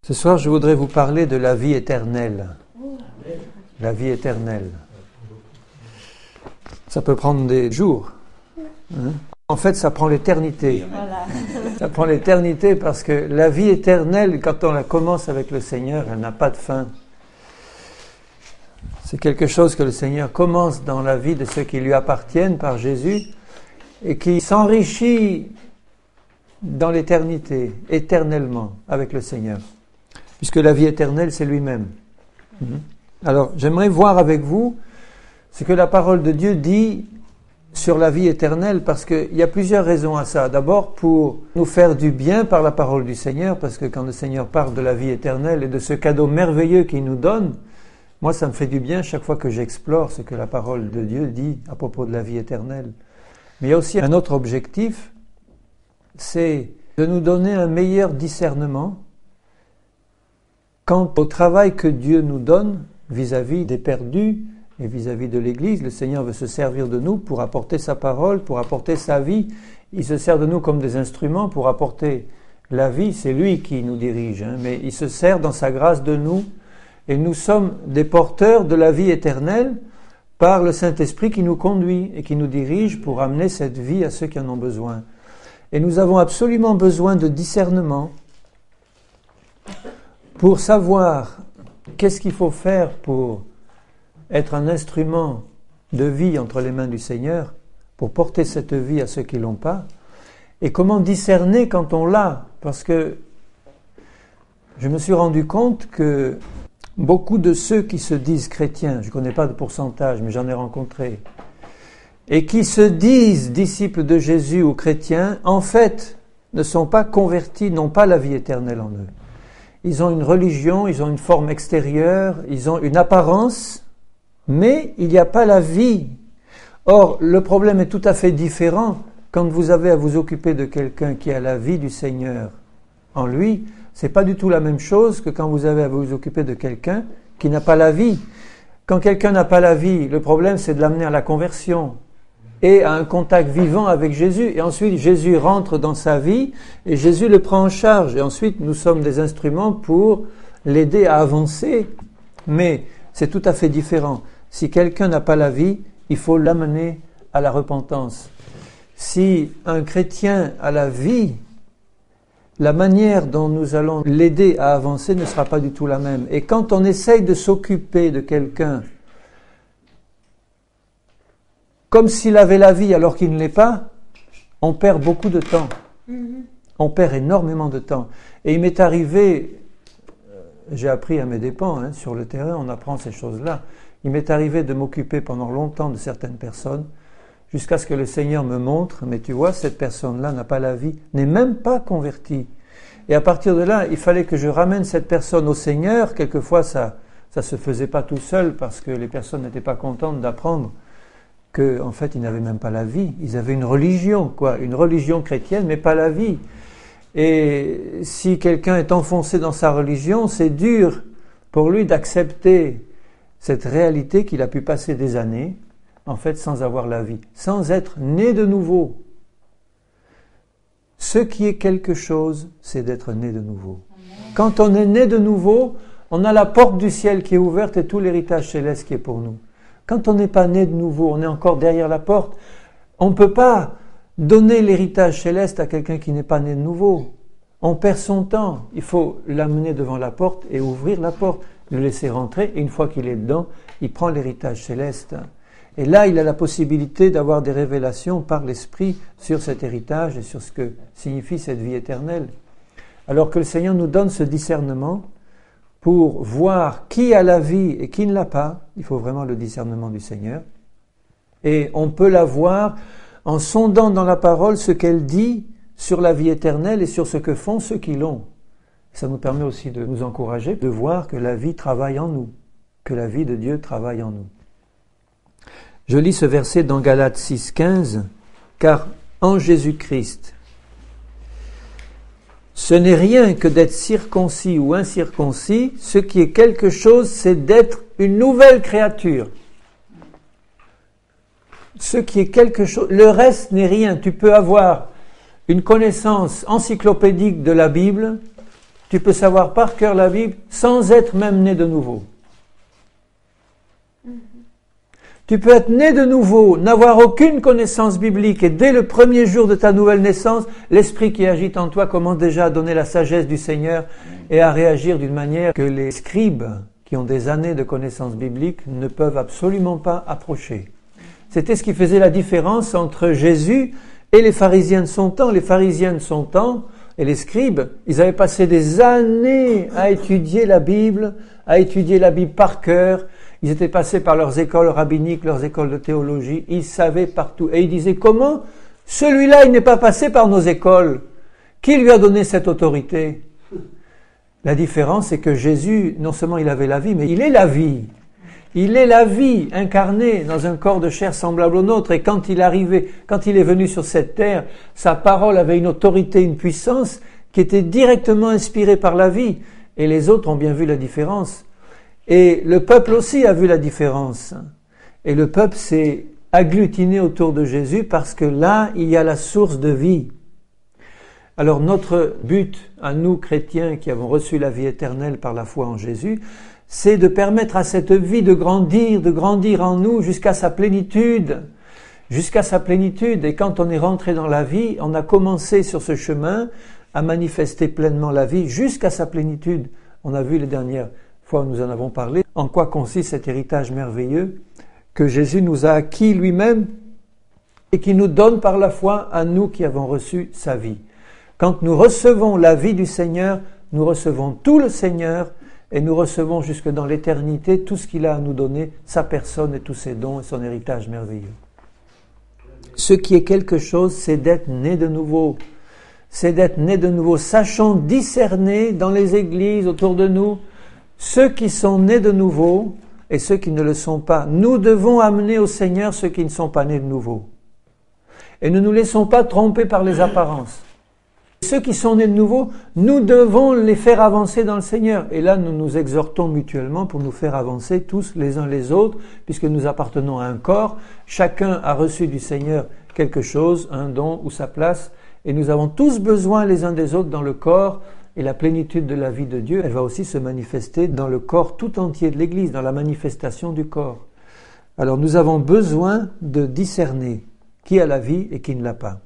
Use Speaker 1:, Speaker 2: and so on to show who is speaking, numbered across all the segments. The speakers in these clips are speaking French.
Speaker 1: Ce soir, je voudrais vous parler de la vie éternelle. La vie éternelle. Ça peut prendre des jours. Hein? En fait, ça prend l'éternité.
Speaker 2: Voilà.
Speaker 1: Ça prend l'éternité parce que la vie éternelle, quand on la commence avec le Seigneur, elle n'a pas de fin. C'est quelque chose que le Seigneur commence dans la vie de ceux qui lui appartiennent par Jésus et qui s'enrichit dans l'éternité, éternellement, avec le Seigneur. Puisque la vie éternelle, c'est lui-même. Alors, j'aimerais voir avec vous ce que la parole de Dieu dit sur la vie éternelle, parce qu'il y a plusieurs raisons à ça. D'abord, pour nous faire du bien par la parole du Seigneur, parce que quand le Seigneur parle de la vie éternelle et de ce cadeau merveilleux qu'il nous donne, moi, ça me fait du bien chaque fois que j'explore ce que la parole de Dieu dit à propos de la vie éternelle. Mais il y a aussi un autre objectif, c'est de nous donner un meilleur discernement quant au travail que Dieu nous donne vis-à-vis des perdus et vis-à-vis de l'Église. Le Seigneur veut se servir de nous pour apporter sa parole, pour apporter sa vie. Il se sert de nous comme des instruments pour apporter la vie. C'est lui qui nous dirige, mais il se sert dans sa grâce de nous. Et nous sommes des porteurs de la vie éternelle par le Saint-Esprit qui nous conduit et qui nous dirige pour amener cette vie à ceux qui en ont besoin. Et nous avons absolument besoin de discernement pour savoir qu'est-ce qu'il faut faire pour être un instrument de vie entre les mains du Seigneur, pour porter cette vie à ceux qui ne l'ont pas, et comment discerner quand on l'a, parce que je me suis rendu compte que beaucoup de ceux qui se disent chrétiens, je ne connais pas de pourcentage, mais j'en ai rencontré, et qui se disent disciples de Jésus ou chrétiens, en fait, ne sont pas convertis, n'ont pas la vie éternelle en eux. Ils ont une religion, ils ont une forme extérieure, ils ont une apparence, mais il n'y a pas la vie. Or, le problème est tout à fait différent quand vous avez à vous occuper de quelqu'un qui a la vie du Seigneur en lui. C'est pas du tout la même chose que quand vous avez à vous occuper de quelqu'un qui n'a pas la vie. Quand quelqu'un n'a pas la vie, le problème c'est de l'amener à la conversion et à un contact vivant avec Jésus. Et ensuite, Jésus rentre dans sa vie et Jésus le prend en charge. Et ensuite, nous sommes des instruments pour l'aider à avancer. Mais c'est tout à fait différent. Si quelqu'un n'a pas la vie, il faut l'amener à la repentance. Si un chrétien a la vie, la manière dont nous allons l'aider à avancer ne sera pas du tout la même. Et quand on essaye de s'occuper de quelqu'un comme s'il avait la vie alors qu'il ne l'est pas, on perd beaucoup de temps. On perd énormément de temps. Et il m'est arrivé, j'ai appris à mes dépens, sur le terrain, on apprend ces choses-là. Il m'est arrivé de m'occuper pendant longtemps de certaines personnes, jusqu'à ce que le Seigneur me montre, mais tu vois, cette personne-là n'a pas la vie, n'est même pas convertie. Et à partir de là, il fallait que je ramène cette personne au Seigneur. Quelquefois, ça se faisait pas tout seul, parce que les personnes n'étaient pas contentes d'apprendre qu'en fait, ils n'avaient même pas la vie. Ils avaient une religion chrétienne, mais pas la vie. Et si quelqu'un est enfoncé dans sa religion, c'est dur pour lui d'accepter cette réalité qu'il a pu passer des années, en fait, sans avoir la vie, sans être né de nouveau. Ce qui est quelque chose, c'est d'être né de nouveau. Quand on est né de nouveau, on a la porte du ciel qui est ouverte et tout l'héritage céleste qui est pour nous. Quand on n'est pas né de nouveau, on est encore derrière la porte. On ne peut pas donner l'héritage céleste à quelqu'un qui n'est pas né de nouveau. On perd son temps. Il faut l'amener devant la porte et ouvrir la porte, le laisser rentrer. Et une fois qu'il est dedans, il prend l'héritage céleste. Et là, il a la possibilité d'avoir des révélations par l'Esprit sur cet héritage et sur ce que signifie cette vie éternelle. Alors que le Seigneur nous donne ce discernement pour voir qui a la vie et qui ne l'a pas. Il faut vraiment le discernement du Seigneur. Et on peut la voir en sondant dans la parole ce qu'elle dit sur la vie éternelle et sur ce que font ceux qui l'ont. Ça nous permet aussi de nous encourager, de voir que la vie travaille en nous, que la vie de Dieu travaille en nous. Je lis ce verset dans Galates 6,15, « Car en Jésus-Christ, ce n'est rien que d'être circoncis ou incirconcis, ce qui est quelque chose, c'est d'être une nouvelle créature. » Ce qui est quelque chose, le reste n'est rien. Tu peux avoir une connaissance encyclopédique de la Bible, tu peux savoir par cœur la Bible sans être même né de nouveau. Tu peux être né de nouveau, n'avoir aucune connaissance biblique et dès le premier jour de ta nouvelle naissance, l'esprit qui agite en toi commence déjà à donner la sagesse du Seigneur et à réagir d'une manière que les scribes qui ont des années de connaissance biblique ne peuvent absolument pas approcher. C'était ce qui faisait la différence entre Jésus et les pharisiens de son temps. Les pharisiens de son temps et les scribes, ils avaient passé des années à étudier la Bible par cœur. Ils étaient passés par leurs écoles rabbiniques, leurs écoles de théologie. Ils savaient partout. Et ils disaient, comment celui-là, il n'est pas passé par nos écoles? Qui lui a donné cette autorité? La différence, c'est que Jésus, non seulement il avait la vie, mais il est la vie. Il est la vie incarnée dans un corps de chair semblable au nôtre. Et quand il est venu sur cette terre, sa parole avait une autorité, une puissance qui était directement inspirée par la vie. Et les autres ont bien vu la différence. Et le peuple aussi a vu la différence. Et le peuple s'est agglutiné autour de Jésus parce que là, il y a la source de vie. Alors notre but, à nous chrétiens qui avons reçu la vie éternelle par la foi en Jésus, c'est de permettre à cette vie de grandir en nous jusqu'à sa plénitude. Jusqu'à sa plénitude. Et quand on est rentré dans la vie, on a commencé sur ce chemin à manifester pleinement la vie jusqu'à sa plénitude. On a vu les dernières fois où nous en avons parlé, en quoi consiste cet héritage merveilleux que Jésus nous a acquis lui-même et qui nous donne par la foi à nous qui avons reçu sa vie. Quand nous recevons la vie du Seigneur, nous recevons tout le Seigneur et nous recevons jusque dans l'éternité tout ce qu'il a à nous donner, sa personne et tous ses dons et son héritage merveilleux. Ce qui est quelque chose, c'est d'être né de nouveau. C'est d'être né de nouveau. Sachons discerner dans les églises autour de nous ceux qui sont nés de nouveau et ceux qui ne le sont pas. Nous devons amener au Seigneur ceux qui ne sont pas nés de nouveau. Et ne nous laissons pas tromper par les apparences. Ceux qui sont nés de nouveau, nous devons les faire avancer dans le Seigneur. Et là, nous nous exhortons mutuellement pour nous faire avancer tous les uns les autres, puisque nous appartenons à un corps. Chacun a reçu du Seigneur quelque chose, un don ou sa place. Et nous avons tous besoin les uns des autres dans le corps. Et la plénitude de la vie de Dieu, elle va aussi se manifester dans le corps tout entier de l'Église, dans la manifestation du corps. Alors nous avons besoin de discerner qui a la vie et qui ne l'a pas.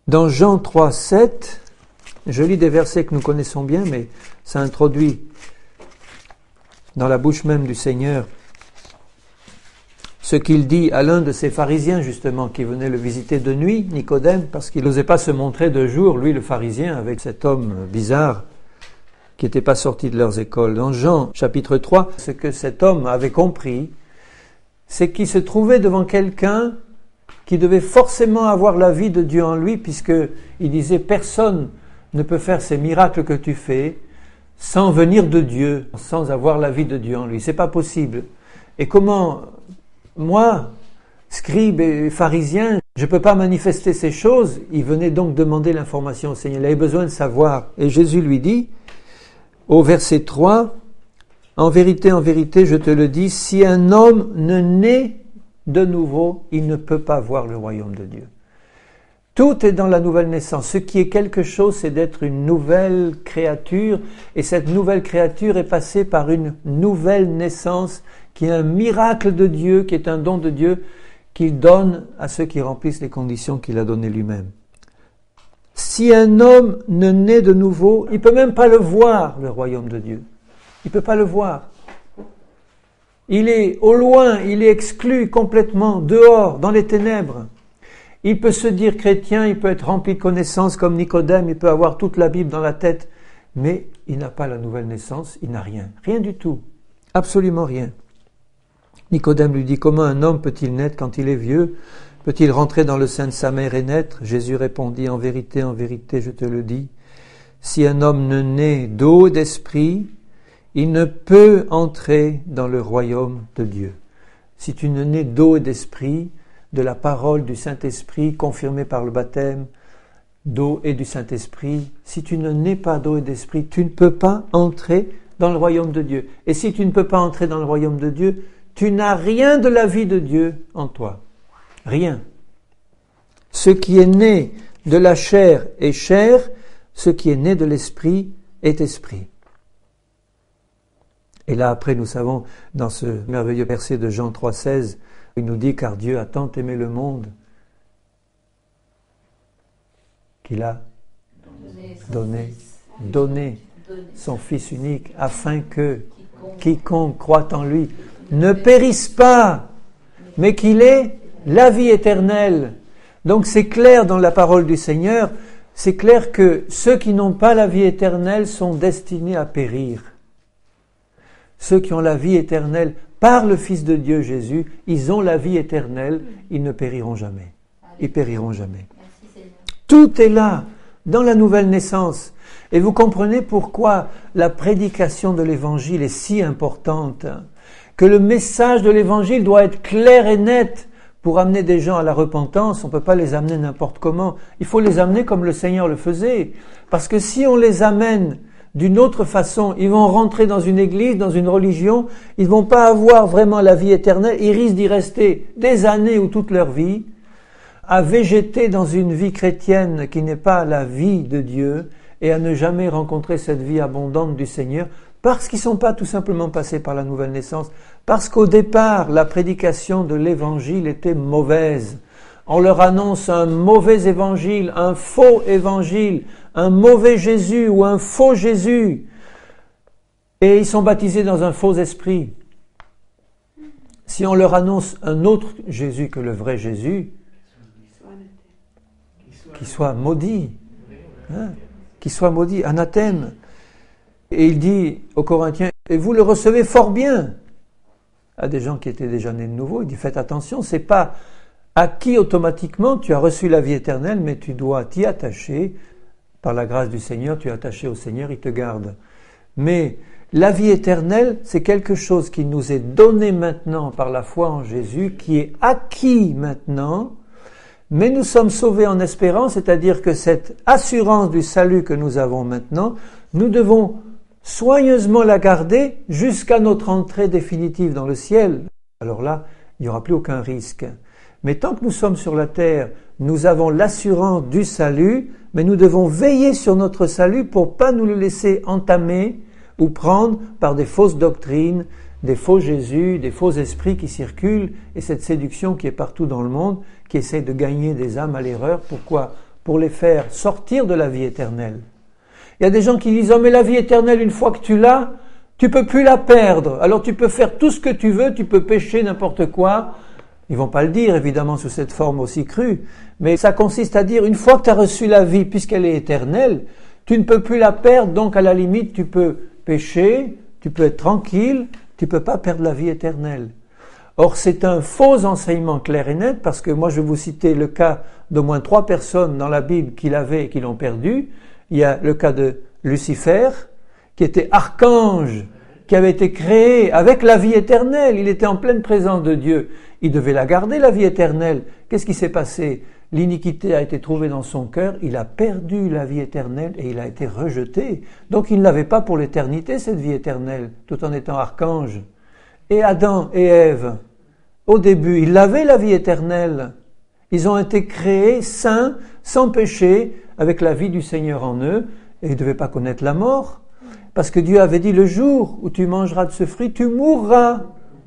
Speaker 1: Dans Jean 3, 7, je lis des versets que nous connaissons bien, mais ça introduit dans la bouche même du Seigneur ce qu'il dit à l'un de ces pharisiens, justement, qui venait le visiter de nuit, Nicodème, parce qu'il n'osait pas se montrer de jour, lui le pharisien, avec cet homme bizarre qui n'était pas sorti de leurs écoles. Dans Jean, chapitre 3, ce que cet homme avait compris, c'est qu'il se trouvait devant quelqu'un qui devait forcément avoir la vie de Dieu en lui, puisqu'il disait « Personne ne peut faire ces miracles que tu fais sans venir de Dieu, sans avoir la vie de Dieu en lui. C'est pas possible. » Et comment... Moi, scribe et pharisien, je ne peux pas manifester ces choses. Il venait donc demander l'information au Seigneur. Il avait besoin de savoir. Et Jésus lui dit, au verset 3, « En vérité, je te le dis, si un homme ne naît de nouveau, il ne peut pas voir le royaume de Dieu. » Tout est dans la nouvelle naissance. Ce qui est quelque chose, c'est d'être une nouvelle créature. Et cette nouvelle créature est passée par une nouvelle naissance qui est un miracle de Dieu, qui est un don de Dieu, qu'il donne à ceux qui remplissent les conditions qu'il a données lui-même. Si un homme ne naît de nouveau, il ne peut même pas le voir, le royaume de Dieu. Il ne peut pas le voir. Il est au loin, il est exclu complètement, dehors, dans les ténèbres. Il peut se dire chrétien, il peut être rempli de connaissances comme Nicodème, il peut avoir toute la Bible dans la tête, mais il n'a pas la nouvelle naissance, il n'a rien. Rien du tout. Absolument rien. Nicodème lui dit, comment un homme peut-il naître quand il est vieux? Peut-il rentrer dans le sein de sa mère et naître? Jésus répondit, en vérité, je te le dis, si un homme ne naît d'eau et d'esprit, il ne peut entrer dans le royaume de Dieu. Si tu ne nais d'eau et d'esprit, de la parole du Saint-Esprit confirmée par le baptême d'eau et du Saint-Esprit, si tu ne nais pas d'eau et d'esprit, tu ne peux pas entrer dans le royaume de Dieu. Et si tu ne peux pas entrer dans le royaume de Dieu, tu n'as rien de la vie de Dieu en toi. Rien. Ce qui est né de la chair est chair, ce qui est né de l'esprit est esprit. Et là, après, nous savons, dans ce merveilleux verset de Jean 3,16, il nous dit « Car Dieu a tant aimé le monde qu'il a donné son Fils unique, afin que quiconque croit en lui ne périsse pas, mais qu'il ait la vie éternelle. » Donc c'est clair dans la parole du Seigneur, c'est clair que ceux qui n'ont pas la vie éternelle sont destinés à périr. Ceux qui ont la vie éternelle par le Fils de Dieu Jésus, ils ont la vie éternelle, ils ne périront jamais. Ils périront jamais. Tout est là, dans la nouvelle naissance. Et vous comprenez pourquoi la prédication de l'Évangile est si importante, que le message de l'Évangile doit être clair et net. Pour amener des gens à la repentance, on ne peut pas les amener n'importe comment. Il faut les amener comme le Seigneur le faisait. Parce que si on les amène d'une autre façon, ils vont rentrer dans une église, dans une religion, ils ne vont pas avoir vraiment la vie éternelle, ils risquent d'y rester des années ou toute leur vie, à végéter dans une vie chrétienne qui n'est pas la vie de Dieu, et à ne jamais rencontrer cette vie abondante du Seigneur, parce qu'ils ne sont pas tout simplement passés par la nouvelle naissance, parce qu'au départ, la prédication de l'Évangile était mauvaise. On leur annonce un mauvais évangile, un faux évangile, un mauvais Jésus ou un faux Jésus. Et ils sont baptisés dans un faux esprit. Si on leur annonce un autre Jésus que le vrai Jésus, qu'il soit maudit, qu'il soit maudit, anathème. Et il dit aux Corinthiens, et vous le recevez fort bien. À des gens qui étaient déjà nés de nouveau, il dit, faites attention, c'est pas acquis automatiquement, tu as reçu la vie éternelle, mais tu dois t'y attacher. Par la grâce du Seigneur, tu es attaché au Seigneur, il te garde. Mais la vie éternelle, c'est quelque chose qui nous est donné maintenant par la foi en Jésus, qui est acquis maintenant, mais nous sommes sauvés en espérance, c'est-à-dire que cette assurance du salut que nous avons maintenant, nous devons soigneusement la garder jusqu'à notre entrée définitive dans le ciel. Alors là, il n'y aura plus aucun risque. Mais tant que nous sommes sur la terre, nous avons l'assurance du salut, mais nous devons veiller sur notre salut pour pas nous le laisser entamer ou prendre par des fausses doctrines, des faux Jésus, des faux esprits qui circulent et cette séduction qui est partout dans le monde, qui essaie de gagner des âmes à l'erreur. Pourquoi ? Pour les faire sortir de la vie éternelle. Il y a des gens qui disent « Oh mais la vie éternelle, une fois que tu l'as, tu peux plus la perdre. Alors tu peux faire tout ce que tu veux, tu peux pécher n'importe quoi. » Ils vont pas le dire, évidemment, sous cette forme aussi crue. Mais ça consiste à dire, une fois que tu as reçu la vie, puisqu'elle est éternelle, tu ne peux plus la perdre, donc à la limite, tu peux pécher, tu peux être tranquille, tu peux pas perdre la vie éternelle. Or, c'est un faux enseignement clair et net, parce que moi, je vais vous citer le cas d'au moins 3 personnes dans la Bible qui l'avaient et qui l'ont perdu. Il y a le cas de Lucifer, qui était archange, qui avait été créé avec la vie éternelle. Il était en pleine présence de Dieu. Il devait la garder, la vie éternelle. Qu'est-ce qui s'est passé ? L'iniquité a été trouvée dans son cœur, il a perdu la vie éternelle et il a été rejeté. Donc il ne l'avait pas pour l'éternité, cette vie éternelle, tout en étant archange. Et Adam et Ève, au début, ils avaient la vie éternelle. Ils ont été créés saints, sans péché, avec la vie du Seigneur en eux, et ils ne devaient pas connaître la mort. Parce que Dieu avait dit, le jour où tu mangeras de ce fruit, tu mourras.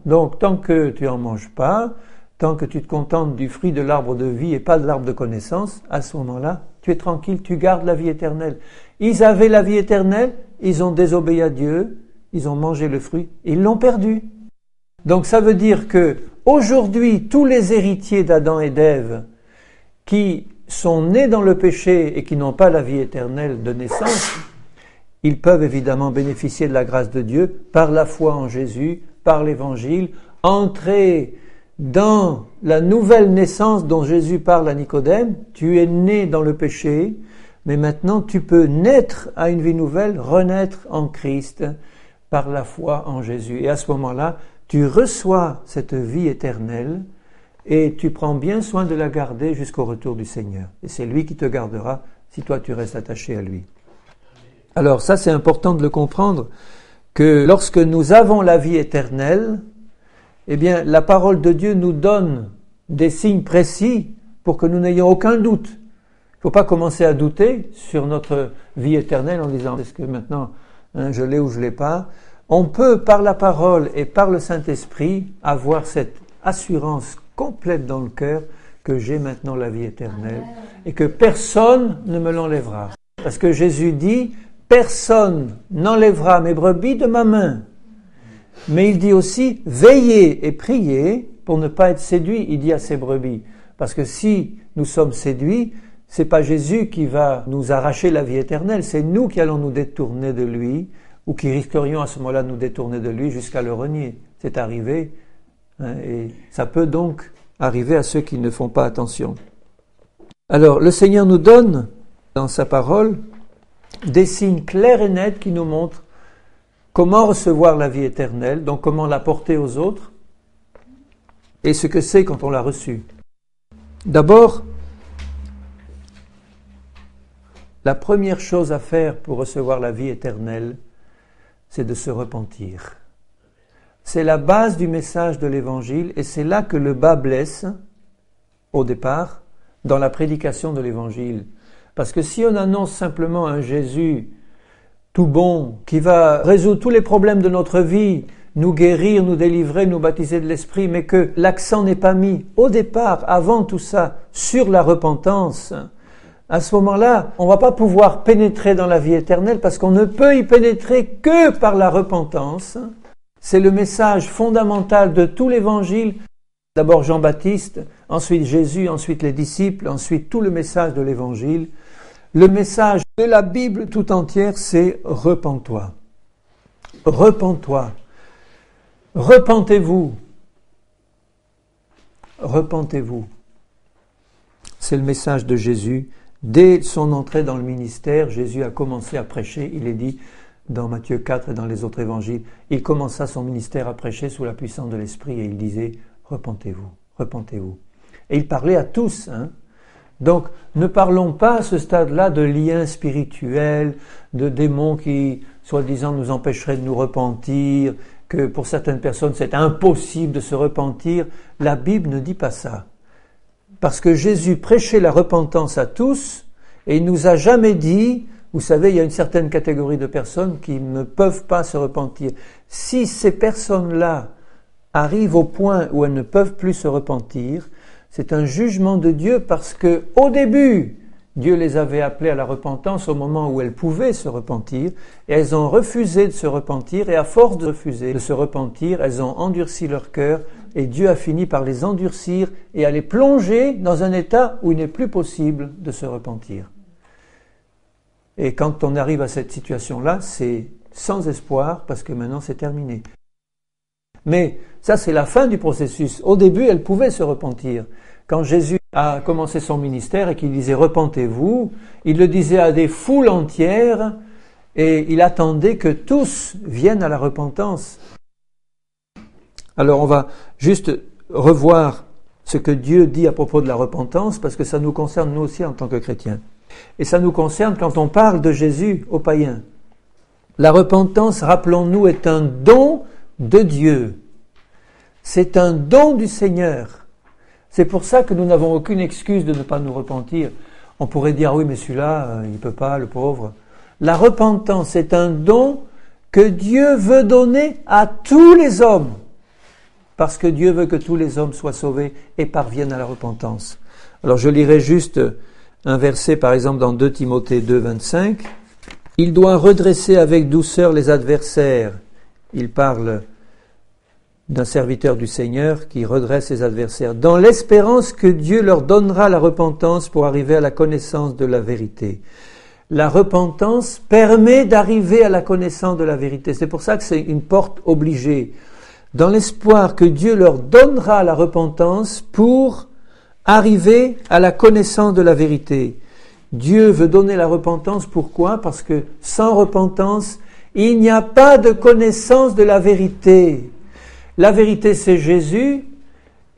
Speaker 1: Donc, tant que tu n'en manges pas, tant que tu te contentes du fruit de l'arbre de vie et pas de l'arbre de connaissance, à ce moment-là, tu es tranquille, tu gardes la vie éternelle. Ils avaient la vie éternelle, ils ont désobéi à Dieu, ils ont mangé le fruit, et ils l'ont perdu. Donc, ça veut dire que, aujourd'hui, tous les héritiers d'Adam et d'Ève, qui sont nés dans le péché et qui n'ont pas la vie éternelle de naissance, ils peuvent évidemment bénéficier de la grâce de Dieu par la foi en Jésus, par l'Évangile, entrer dans la nouvelle naissance dont Jésus parle à Nicodème. Tu es né dans le péché, mais maintenant tu peux naître à une vie nouvelle, renaître en Christ par la foi en Jésus. Et à ce moment-là, tu reçois cette vie éternelle et tu prends bien soin de la garder jusqu'au retour du Seigneur. Et c'est lui qui te gardera si toi tu restes attaché à lui. Alors ça, c'est important de le comprendre, que lorsque nous avons la vie éternelle, eh bien, la parole de Dieu nous donne des signes précis pour que nous n'ayons aucun doute. faut pas commencer à douter sur notre vie éternelle en disant est-ce que maintenant je l'ai ou je l'ai pas. On peut par la parole et par le Saint-Esprit avoir cette assurance complète dans le cœur que j'ai maintenant la vie éternelle et que personne ne me l'enlèvera. Parce que Jésus dit personne n'enlèvera mes brebis de ma main. Mais il dit aussi veillez et priez pour ne pas être séduit, il dit à ses brebis. Parce que si nous sommes séduits, c'est pas Jésus qui va nous arracher la vie éternelle, c'est nous qui allons nous détourner de lui, ou qui risquerions à ce moment-là de nous détourner de lui jusqu'à le renier. C'est arrivé, et ça peut donc arriver à ceux qui ne font pas attention. Alors, le Seigneur nous donne, dans sa parole, des signes clairs et nets qui nous montrent comment recevoir la vie éternelle, donc comment la porter aux autres, et ce que c'est quand on l'a reçue. D'abord, la première chose à faire pour recevoir la vie éternelle, c'est de se repentir. C'est la base du message de l'Évangile et c'est là que le bas blesse, au départ, dans la prédication de l'Évangile. Parce que si on annonce simplement un Jésus tout bon, qui va résoudre tous les problèmes de notre vie, nous guérir, nous délivrer, nous baptiser de l'Esprit, mais que l'accent n'est pas mis au départ, avant tout ça, sur la repentance, à ce moment-là, on ne va pas pouvoir pénétrer dans la vie éternelle parce qu'on ne peut y pénétrer que par la repentance. C'est le message fondamental de tout l'Évangile. D'abord Jean-Baptiste, ensuite Jésus, ensuite les disciples, ensuite tout le message de l'Évangile. Le message de la Bible tout entière, c'est « Repens-toi ». Repens-toi. Repentez-vous. Repentez-vous. C'est le message de Jésus. Dès son entrée dans le ministère, Jésus a commencé à prêcher. Il est dit dans Matthieu 4 et dans les autres évangiles, il commença son ministère à prêcher sous la puissance de l'Esprit et il disait « Repentez-vous, repentez-vous ». Et il parlait à tous. Donc, ne parlons pas à ce stade-là de liens spirituels, de démons qui, soi-disant, nous empêcheraient de nous repentir, que pour certaines personnes c'est impossible de se repentir. La Bible ne dit pas ça. Parce que Jésus prêchait la repentance à tous et il nous a jamais dit, vous savez, il y a une certaine catégorie de personnes qui ne peuvent pas se repentir. Si ces personnes-là arrivent au point où elles ne peuvent plus se repentir, c'est un jugement de Dieu parce que au début, Dieu les avait appelées à la repentance au moment où elles pouvaient se repentir et elles ont refusé de se repentir et à force de refuser de se repentir, elles ont endurci leur cœur et Dieu a fini par les endurcir et à les plonger dans un état où il n'est plus possible de se repentir. Et quand on arrive à cette situation-là, c'est sans espoir parce que maintenant c'est terminé. Mais ça, c'est la fin du processus. Au début, elles pouvaient se repentir. Quand Jésus a commencé son ministère et qu'il disait « Repentez-vous », il le disait à des foules entières et il attendait que tous viennent à la repentance. Alors on va juste revoir ce que Dieu dit à propos de la repentance parce que ça nous concerne nous aussi en tant que chrétiens. Et ça nous concerne quand on parle de Jésus aux païens. La repentance, rappelons-nous, est un don de Dieu. C'est un don du Seigneur. C'est pour ça que nous n'avons aucune excuse de ne pas nous repentir. On pourrait dire, oui, mais celui-là, il ne peut pas, le pauvre. La repentance est un don que Dieu veut donner à tous les hommes. Parce que Dieu veut que tous les hommes soient sauvés et parviennent à la repentance. Alors je lirai juste un verset, par exemple, dans 2 Timothée 2, 25. « Il doit redresser avec douceur les adversaires. » Il parle d'un serviteur du Seigneur qui redresse ses adversaires, dans l'espérance que Dieu leur donnera la repentance pour arriver à la connaissance de la vérité. La repentance permet d'arriver à la connaissance de la vérité. C'est pour ça que c'est une porte obligée. Dans l'espoir que Dieu leur donnera la repentance pour arriver à la connaissance de la vérité. Dieu veut donner la repentance, pourquoi ? Parce que sans repentance, il n'y a pas de connaissance de la vérité. La vérité, c'est Jésus,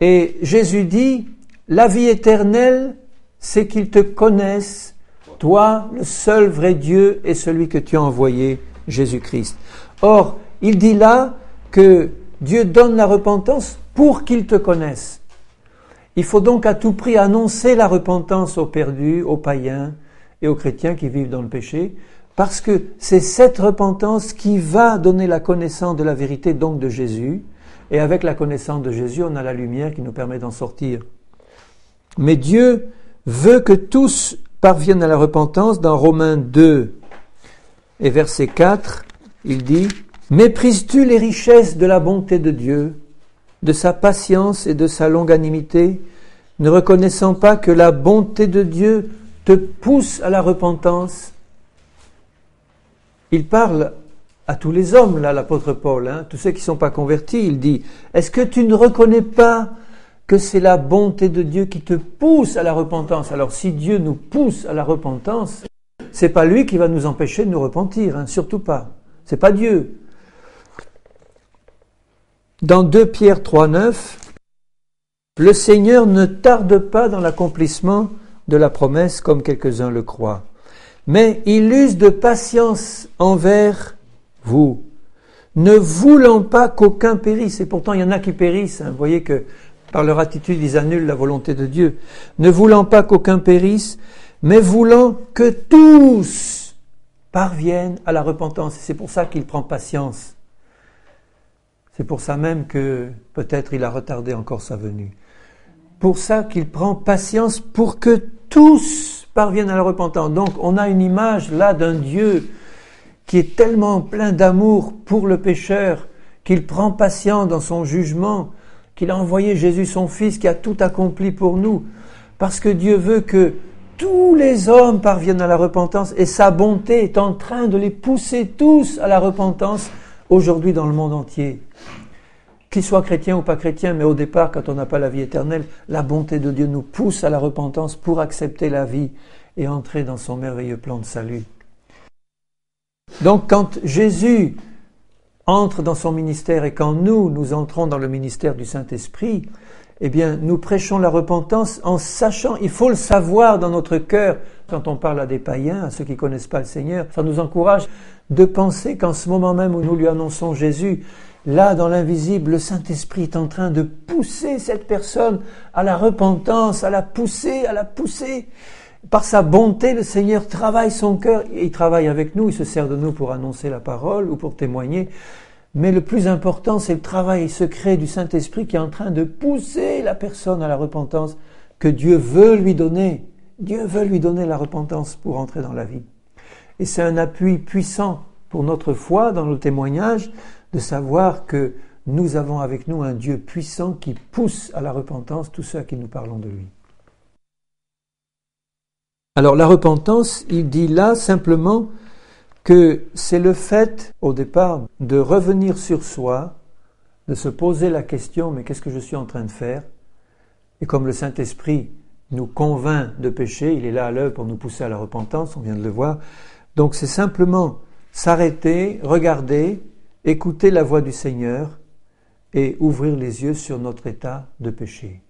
Speaker 1: et Jésus dit, la vie éternelle, c'est qu'ils te connaissent, toi, le seul vrai Dieu, et celui que tu as envoyé, Jésus-Christ. Or, il dit là que Dieu donne la repentance pour qu'ils te connaissent. Il faut donc à tout prix annoncer la repentance aux perdus, aux païens et aux chrétiens qui vivent dans le péché, parce que c'est cette repentance qui va donner la connaissance de la vérité, donc de Jésus, et avec la connaissance de Jésus, on a la lumière qui nous permet d'en sortir. Mais Dieu veut que tous parviennent à la repentance. Dans Romains 2 et verset 4, il dit « Méprises-tu les richesses de la bonté de Dieu, de sa patience et de sa longanimité, ne reconnaissant pas que la bonté de Dieu te pousse à la repentance ?» Il parle à tous les hommes, là, l'apôtre Paul, tous ceux qui ne sont pas convertis. Il dit « Est-ce que tu ne reconnais pas que c'est la bonté de Dieu qui te pousse à la repentance ?» Alors si Dieu nous pousse à la repentance, c'est pas lui qui va nous empêcher de nous repentir, surtout pas. C'est pas Dieu. Dans 2 Pierre 3,9, le Seigneur ne tarde pas dans l'accomplissement de la promesse, comme quelques-uns le croient, mais il use de patience envers vous, ne voulant pas qu'aucun périsse. Et pourtant, il y en a qui périssent. Vous voyez que par leur attitude, ils annulent la volonté de Dieu. Ne voulant pas qu'aucun périsse, mais voulant que tous parviennent à la repentance. Et c'est pour ça qu'il prend patience. C'est pour ça même que peut-être il a retardé encore sa venue. Pour ça qu'il prend patience pour que tous parviennent à la repentance. Donc on a une image là d'un Dieu qui est tellement plein d'amour pour le pécheur, qu'il prend patience dans son jugement, qu'il a envoyé Jésus son Fils qui a tout accompli pour nous. Parce que Dieu veut que tous les hommes parviennent à la repentance et sa bonté est en train de les pousser tous à la repentance aujourd'hui dans le monde entier. Qu'ils soient chrétiens ou pas chrétiens, mais au départ, quand on n'a pas la vie éternelle, la bonté de Dieu nous pousse à la repentance pour accepter la vie et entrer dans son merveilleux plan de salut. Donc quand Jésus entre dans son ministère et quand nous entrons dans le ministère du Saint-Esprit, eh bien, nous prêchons la repentance en sachant, il faut le savoir dans notre cœur, quand on parle à des païens, à ceux qui ne connaissent pas le Seigneur, ça nous encourage de penser qu'en ce moment même où nous lui annonçons Jésus, là, dans l'invisible, le Saint-Esprit est en train de pousser cette personne à la repentance, à la pousser. Par sa bonté, le Seigneur travaille son cœur, il travaille avec nous, il se sert de nous pour annoncer la parole ou pour témoigner. Mais le plus important, c'est le travail secret du Saint-Esprit qui est en train de pousser la personne à la repentance que Dieu veut lui donner. Dieu veut lui donner la repentance pour entrer dans la vie. Et c'est un appui puissant pour notre foi dans nos témoignages de savoir que nous avons avec nous un Dieu puissant qui pousse à la repentance tous ceux à qui nous parlons de lui. Alors la repentance, il dit là simplement que c'est le fait, au départ, de revenir sur soi, de se poser la question, mais qu'est-ce que je suis en train de faire? Et comme le Saint-Esprit nous convainc de péché, il est là à l'œuvre pour nous pousser à la repentance, on vient de le voir. Donc c'est simplement s'arrêter, regarder, écouter la voix du Seigneur et ouvrir les yeux sur notre état de péché.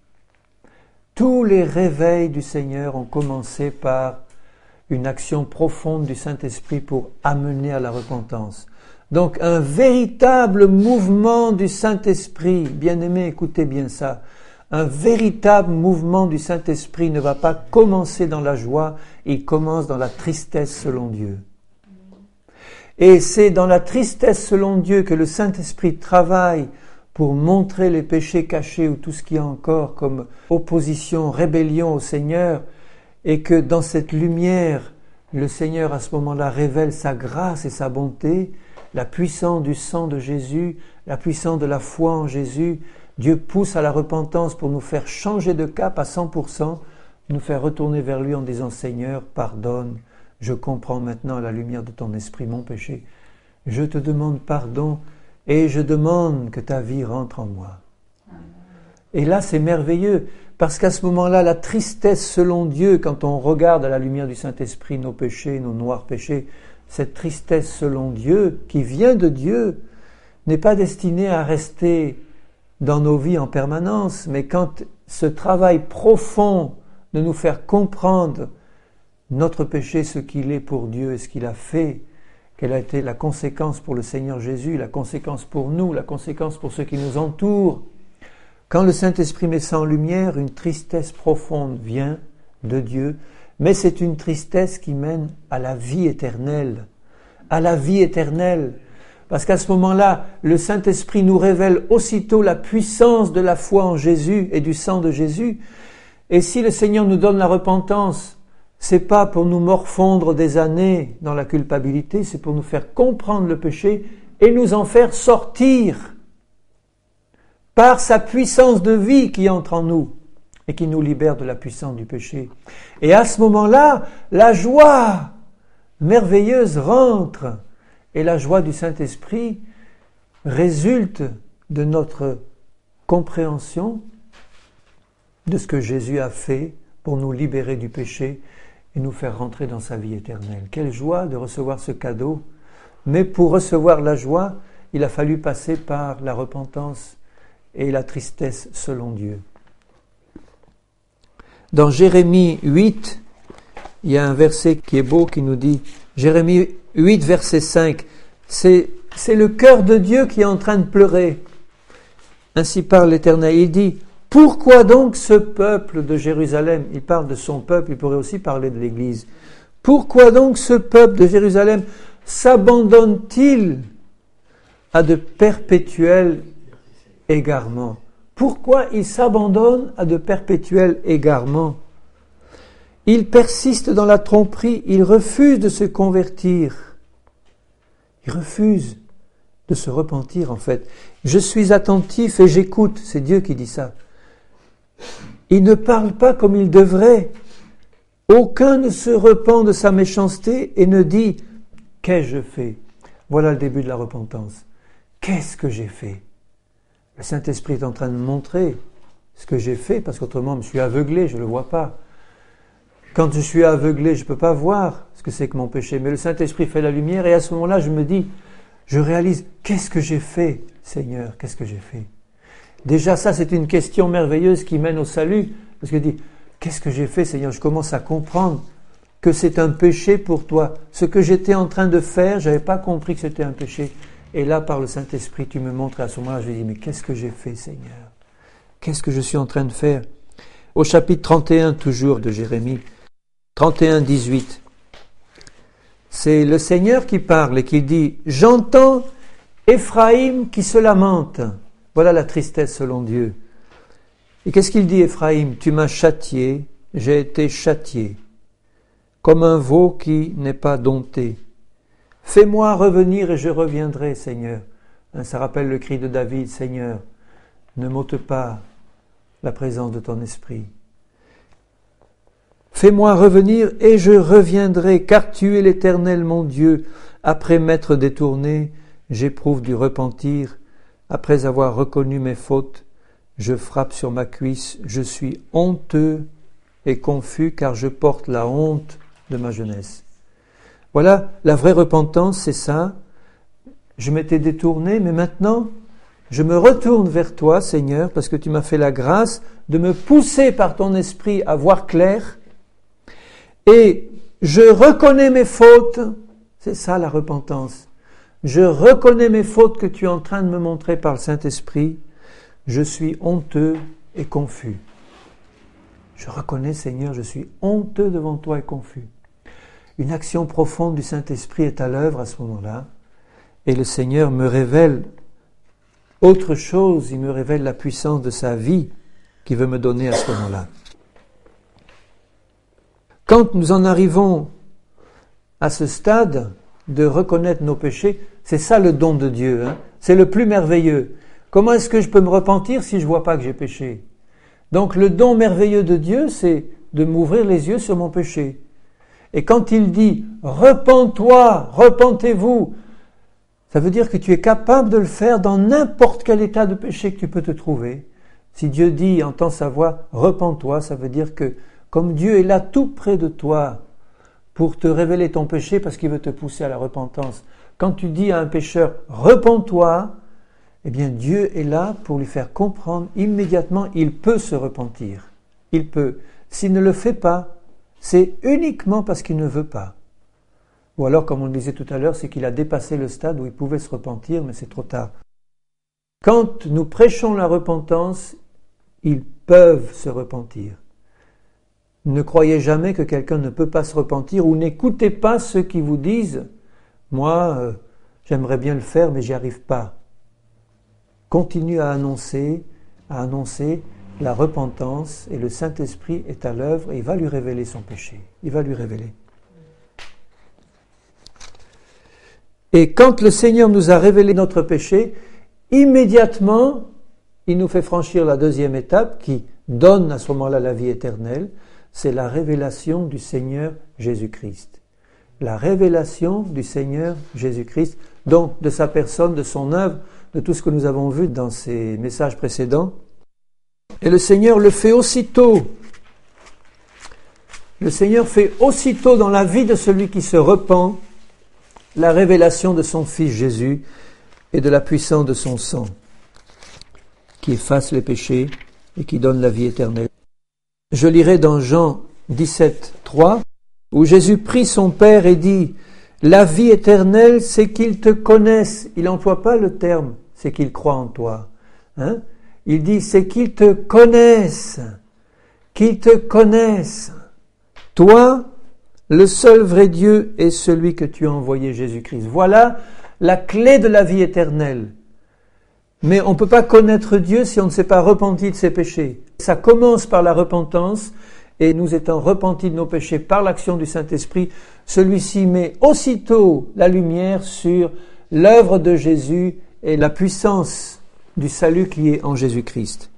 Speaker 1: Tous les réveils du Seigneur ont commencé par une action profonde du Saint-Esprit pour amener à la repentance. Donc un véritable mouvement du Saint-Esprit, bien-aimés, écoutez bien ça, un véritable mouvement du Saint-Esprit ne va pas commencer dans la joie, il commence dans la tristesse selon Dieu. Et c'est dans la tristesse selon Dieu que le Saint-Esprit travaille pour montrer les péchés cachés ou tout ce qu'il y a encore comme opposition, rébellion au Seigneur, et que dans cette lumière, le Seigneur à ce moment-là révèle sa grâce et sa bonté, la puissance du sang de Jésus, la puissance de la foi en Jésus. Dieu pousse à la repentance pour nous faire changer de cap à 100%, nous faire retourner vers lui en disant « Seigneur, pardonne, je comprends maintenant à la lumière de ton esprit mon péché. Je te demande pardon et je demande que ta vie rentre en moi. » Et là, c'est merveilleux, parce qu'à ce moment-là, la tristesse selon Dieu, quand on regarde à la lumière du Saint-Esprit nos péchés, nos noirs péchés, cette tristesse selon Dieu, qui vient de Dieu, n'est pas destinée à rester dans nos vies en permanence, mais quand ce travail profond de nous faire comprendre notre péché, ce qu'il est pour Dieu et ce qu'il a fait, quelle a été la conséquence pour le Seigneur Jésus, la conséquence pour nous, la conséquence pour ceux qui nous entourent, Quand le Saint-Esprit met ça en lumière, une tristesse profonde vient de Dieu, mais c'est une tristesse qui mène à la vie éternelle. À la vie éternelle. Parce qu'à ce moment-là, le Saint-Esprit nous révèle aussitôt la puissance de la foi en Jésus et du sang de Jésus. Et si le Seigneur nous donne la repentance, c'est pas pour nous morfondre des années dans la culpabilité, c'est pour nous faire comprendre le péché et nous en faire sortir par sa puissance de vie qui entre en nous et qui nous libère de la puissance du péché. Et à ce moment-là, la joie merveilleuse rentre et la joie du Saint-Esprit résulte de notre compréhension de ce que Jésus a fait pour nous libérer du péché et nous faire rentrer dans sa vie éternelle. Quelle joie de recevoir ce cadeau! Mais pour recevoir la joie, il a fallu passer par la repentance et la tristesse selon Dieu. Dans Jérémie 8, il y a un verset qui est beau qui nous dit, Jérémie 8, verset 5, c'est le cœur de Dieu qui est en train de pleurer. Ainsi parle l'Éternel. Il dit, pourquoi donc ce peuple de Jérusalem, il parle de son peuple, il pourrait aussi parler de l'Église, pourquoi donc ce peuple de Jérusalem s'abandonne-t-il à de perpétuels égarements? Pourquoi il s'abandonne à de perpétuels égarements? Il persiste dans la tromperie, il refuse de se convertir. Il refuse de se repentir en fait. Je suis attentif et j'écoute, c'est Dieu qui dit ça. Il ne parle pas comme il devrait. Aucun ne se repent de sa méchanceté et ne dit « Qu'ai-je fait ?» Voilà le début de la repentance. Qu'est-ce que j'ai fait? Le Saint-Esprit est en train de me montrer ce que j'ai fait, parce qu'autrement je suis aveuglé, je ne le vois pas. Quand je suis aveuglé, je ne peux pas voir ce que c'est que mon péché. Mais le Saint-Esprit fait la lumière et à ce moment-là, je me dis, je réalise, qu'est-ce que j'ai fait, Seigneur? Qu'est-ce que j'ai fait? Déjà, ça, c'est une question merveilleuse qui mène au salut. Parce que je dis, qu'est-ce que j'ai fait, Seigneur? Je commence à comprendre que c'est un péché pour toi. Ce que j'étais en train de faire, je n'avais pas compris que c'était un péché. Et là, par le Saint-Esprit, tu me montres, et à ce moment-là, je dis, mais qu'est-ce que j'ai fait, Seigneur? Qu'est-ce que je suis en train de faire? Au chapitre 31, toujours, de Jérémie, 31, 18. C'est le Seigneur qui parle et qui dit « J'entends Éphraïm qui se lamente. » Voilà la tristesse selon Dieu. Et qu'est-ce qu'il dit Éphraïm? « Tu m'as châtié, j'ai été châtié, comme un veau qui n'est pas dompté. Fais-moi revenir et je reviendrai, Seigneur. » Ça rappelle le cri de David, « Seigneur, ne m'ôte pas la présence de ton esprit. » Fais-moi revenir et je reviendrai, car tu es l'Éternel mon Dieu. Après m'être détourné, j'éprouve du repentir. Après avoir reconnu mes fautes, je frappe sur ma cuisse. Je suis honteux et confus, car je porte la honte de ma jeunesse. Voilà, la vraie repentance, c'est ça. Je m'étais détourné, mais maintenant, je me retourne vers toi, Seigneur, parce que tu m'as fait la grâce de me pousser par ton esprit à voir clair. Et je reconnais mes fautes, c'est ça la repentance. Je reconnais mes fautes que tu es en train de me montrer par le Saint-Esprit. Je suis honteux et confus. Je reconnais, Seigneur, je suis honteux devant toi et confus. Une action profonde du Saint-Esprit est à l'œuvre à ce moment-là. Et le Seigneur me révèle autre chose, il me révèle la puissance de sa vie qu'il veut me donner à ce moment-là. Quand nous en arrivons à ce stade de reconnaître nos péchés, c'est ça le don de Dieu, hein? C'est le plus merveilleux. Comment est-ce que je peux me repentir si je ne vois pas que j'ai péché? Donc le don merveilleux de Dieu, c'est de m'ouvrir les yeux sur mon péché. Et quand il dit « Repens-toi, repentez-vous », ça veut dire que tu es capable de le faire dans n'importe quel état de péché que tu peux te trouver. Si Dieu dit, entend sa voix « Repens-toi », ça veut dire que comme Dieu est là tout près de toi pour te révéler ton péché parce qu'il veut te pousser à la repentance. Quand tu dis à un pécheur « Repens-toi », eh bien Dieu est là pour lui faire comprendre immédiatement, il peut se repentir. Il peut. S'il ne le fait pas, c'est uniquement parce qu'il ne veut pas. Ou alors, comme on le disait tout à l'heure, c'est qu'il a dépassé le stade où il pouvait se repentir, mais c'est trop tard. Quand nous prêchons la repentance, ils peuvent se repentir. Ne croyez jamais que quelqu'un ne peut pas se repentir ou n'écoutez pas ceux qui vous disent « Moi, j'aimerais bien le faire, mais j'y arrive pas. » Continue à annoncer la repentance et le Saint-Esprit est à l'œuvre et il va lui révéler son péché. Il va lui révéler. Et quand le Seigneur nous a révélé notre péché, immédiatement, il nous fait franchir la deuxième étape qui donne à ce moment-là la vie éternelle, c'est la révélation du Seigneur Jésus-Christ. La révélation du Seigneur Jésus-Christ, donc de sa personne, de son œuvre, de tout ce que nous avons vu dans ces messages précédents. Et le Seigneur le fait aussitôt. Le Seigneur fait aussitôt dans la vie de celui qui se repent la révélation de son Fils Jésus et de la puissance de son sang, qui efface les péchés et qui donne la vie éternelle. Je lirai dans Jean 17, 3, où Jésus prie son Père et dit « La vie éternelle, c'est qu'ils te connaissent. » Il n'emploie pas le terme « c'est qu'ils croient en toi ». Il dit « c'est qu'ils te connaissent. » Qu'ils te connaissent. Toi, le seul vrai Dieu est celui que tu as envoyé, Jésus-Christ. Voilà la clé de la vie éternelle. Mais on ne peut pas connaître Dieu si on ne s'est pas repenti de ses péchés. Ça commence par la repentance, et nous étant repentis de nos péchés par l'action du Saint-Esprit, celui-ci met aussitôt la lumière sur l'œuvre de Jésus et la puissance du salut qui est en Jésus-Christ.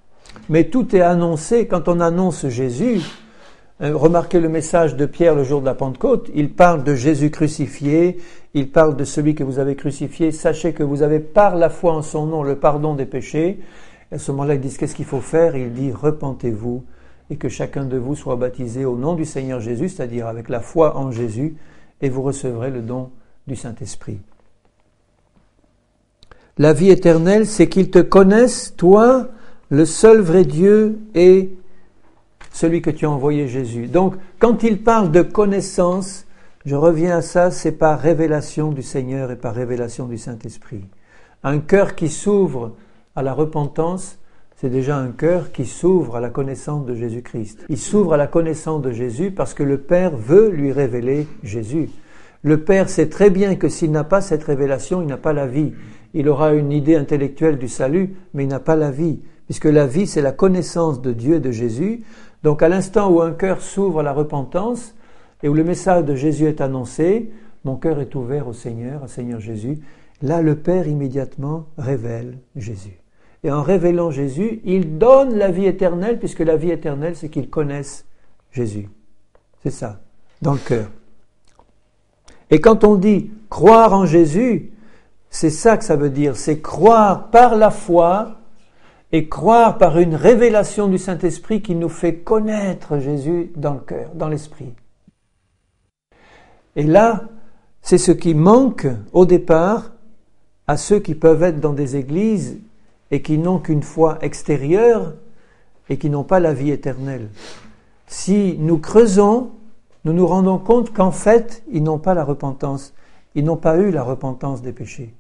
Speaker 1: Mais tout est annoncé quand on annonce Jésus. Remarquez le message de Pierre le jour de la Pentecôte, il parle de Jésus crucifié, il parle de celui que vous avez crucifié, sachez que vous avez par la foi en son nom le pardon des péchés. Et à ce moment-là, ils disent qu'est-ce qu'il faut faire? Il dit repentez-vous et que chacun de vous soit baptisé au nom du Seigneur Jésus, c'est-à-dire avec la foi en Jésus, et vous recevrez le don du Saint-Esprit. La vie éternelle, c'est qu'ils te connaissent, toi, le seul vrai Dieu et celui que tu as envoyé, Jésus. Donc, quand il parle de connaissance, je reviens à ça, c'est par révélation du Seigneur et par révélation du Saint-Esprit. Un cœur qui s'ouvre à la repentance, c'est déjà un cœur qui s'ouvre à la connaissance de Jésus-Christ. Il s'ouvre à la connaissance de Jésus parce que le Père veut lui révéler Jésus. Le Père sait très bien que s'il n'a pas cette révélation, il n'a pas la vie. Il aura une idée intellectuelle du salut, mais il n'a pas la vie. Puisque la vie, c'est la connaissance de Dieu et de Jésus. Donc à l'instant où un cœur s'ouvre à la repentance et où le message de Jésus est annoncé, mon cœur est ouvert au Seigneur Jésus. Là, le Père immédiatement révèle Jésus. Et en révélant Jésus, il donne la vie éternelle, puisque la vie éternelle, c'est qu'ils connaissent Jésus. C'est ça, dans le cœur. Et quand on dit croire en Jésus, c'est ça que ça veut dire, c'est croire par la foi et croire par une révélation du Saint-Esprit qui nous fait connaître Jésus dans le cœur, dans l'esprit. Et là, c'est ce qui manque au départ à ceux qui peuvent être dans des églises et qui n'ont qu'une foi extérieure et qui n'ont pas la vie éternelle. Si nous creusons, nous nous rendons compte qu'en fait, ils n'ont pas la repentance. Ils n'ont pas eu la repentance des péchés.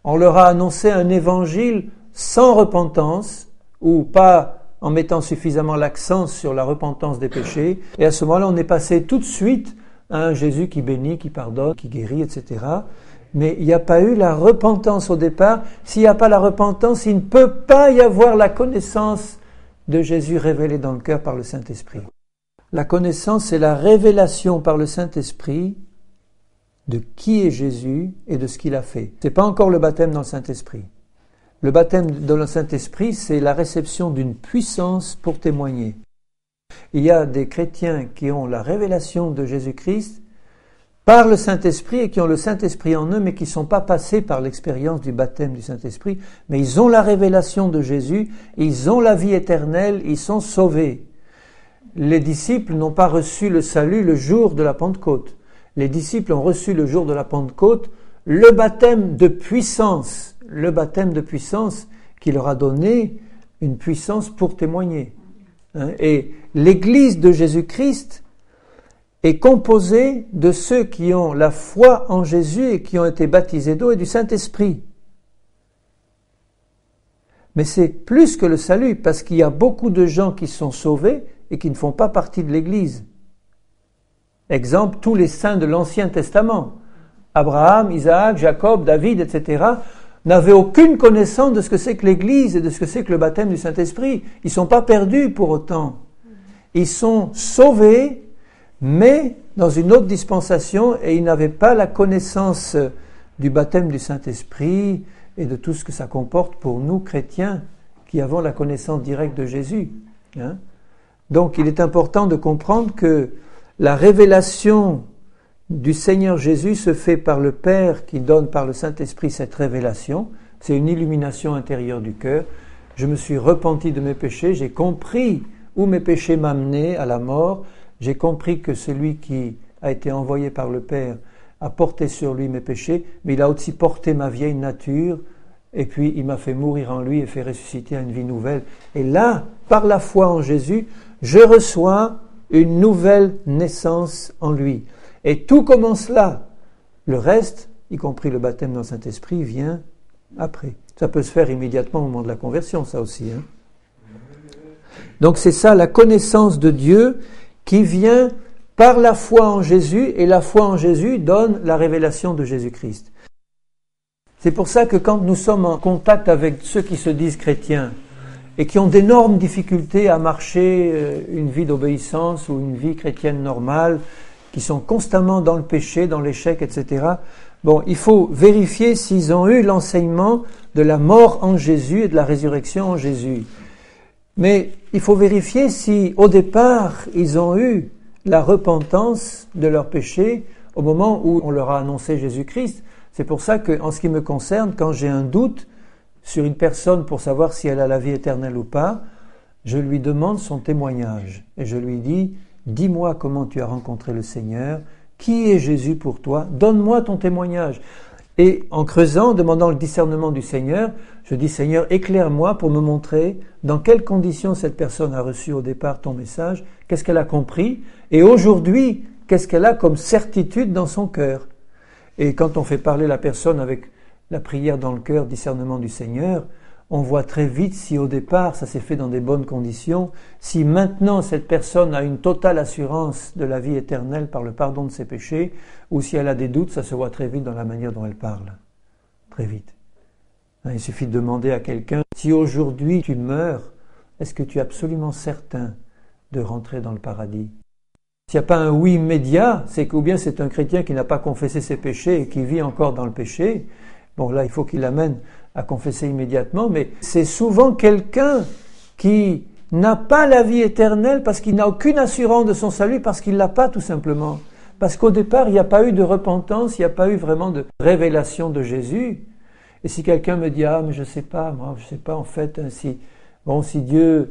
Speaker 1: On leur a annoncé un évangile sans repentance, ou pas en mettant suffisamment l'accent sur la repentance des péchés. Et à ce moment-là, on est passé tout de suite à un Jésus qui bénit, qui pardonne, qui guérit, etc. Mais il n'y a pas eu la repentance au départ. S'il n'y a pas la repentance, il ne peut pas y avoir la connaissance de Jésus révélée dans le cœur par le Saint-Esprit. La connaissance, c'est la révélation par le Saint-Esprit de qui est Jésus et de ce qu'il a fait. Ce n'est pas encore le baptême dans le Saint-Esprit. Le baptême dans le Saint-Esprit, c'est la réception d'une puissance pour témoigner. Il y a des chrétiens qui ont la révélation de Jésus-Christ par le Saint-Esprit et qui ont le Saint-Esprit en eux, mais qui ne sont pas passés par l'expérience du baptême du Saint-Esprit, mais ils ont la révélation de Jésus, ils ont la vie éternelle, ils sont sauvés. Les disciples n'ont pas reçu le salut le jour de la Pentecôte. Les disciples ont reçu le jour de la Pentecôte le baptême de puissance qui leur a donné une puissance pour témoigner. Et l'Église de Jésus-Christ est composée de ceux qui ont la foi en Jésus et qui ont été baptisés d'eau et du Saint-Esprit. Mais c'est plus que le salut, parce qu'il y a beaucoup de gens qui sont sauvés et qui ne font pas partie de l'Église. Exemple, tous les saints de l'Ancien Testament, Abraham, Isaac, Jacob, David, etc., n'avaient aucune connaissance de ce que c'est que l'Église et de ce que c'est que le baptême du Saint-Esprit. Ils ne sont pas perdus pour autant. Ils sont sauvés, mais dans une autre dispensation, et ils n'avaient pas la connaissance du baptême du Saint-Esprit et de tout ce que ça comporte pour nous, chrétiens, qui avons la connaissance directe de Jésus. Donc il est important de comprendre que la révélation du Seigneur Jésus se fait par le Père qui donne par le Saint-Esprit cette révélation. C'est une illumination intérieure du cœur. Je me suis repenti de mes péchés, j'ai compris où mes péchés m'amenaient à la mort, j'ai compris que celui qui a été envoyé par le Père a porté sur lui mes péchés, mais il a aussi porté ma vieille nature, et puis il m'a fait mourir en lui et fait ressusciter à une vie nouvelle. Et là, par la foi en Jésus, je reçois une nouvelle naissance en lui. Et tout commence là. Le reste, y compris le baptême dans le Saint-Esprit, vient après. Ça peut se faire immédiatement au moment de la conversion, ça aussi. Donc c'est ça, la connaissance de Dieu qui vient par la foi en Jésus, et la foi en Jésus donne la révélation de Jésus-Christ. C'est pour ça que quand nous sommes en contact avec ceux qui se disent chrétiens et qui ont d'énormes difficultés à marcher une vie d'obéissance ou une vie chrétienne normale, qui sont constamment dans le péché, dans l'échec, etc., bon, il faut vérifier s'ils ont eu l'enseignement de la mort en Jésus et de la résurrection en Jésus. Mais il faut vérifier si, au départ, ils ont eu la repentance de leurs péchés au moment où on leur a annoncé Jésus-Christ. C'est pour ça que, en ce qui me concerne, quand j'ai un doute sur une personne pour savoir si elle a la vie éternelle ou pas, je lui demande son témoignage. Et je lui dis, dis-moi comment tu as rencontré le Seigneur, qui est Jésus pour toi, donne-moi ton témoignage. Et en creusant, en demandant le discernement du Seigneur, je dis, Seigneur, éclaire-moi pour me montrer dans quelles conditions cette personne a reçu au départ ton message, qu'est-ce qu'elle a compris, et aujourd'hui, qu'est-ce qu'elle a comme certitude dans son cœur. Et quand on fait parler la personne avec la prière dans le cœur, discernement du Seigneur, on voit très vite si au départ ça s'est fait dans des bonnes conditions, si maintenant cette personne a une totale assurance de la vie éternelle par le pardon de ses péchés, ou si elle a des doutes, ça se voit très vite dans la manière dont elle parle. Très vite. Il suffit de demander à quelqu'un, si aujourd'hui tu meurs, est-ce que tu es absolument certain de rentrer dans le paradis ? S'il n'y a pas un oui immédiat, c'est qu'ou bien c'est un chrétien qui n'a pas confessé ses péchés et qui vit encore dans le péché. Bon, là, il faut qu'il l'amène à confesser immédiatement, mais c'est souvent quelqu'un qui n'a pas la vie éternelle parce qu'il n'a aucune assurance de son salut, parce qu'il ne l'a pas tout simplement. Parce qu'au départ, il n'y a pas eu de repentance, il n'y a pas eu vraiment de révélation de Jésus. Et si quelqu'un me dit, ah, mais je ne sais pas, moi, je ne sais pas en fait, si Dieu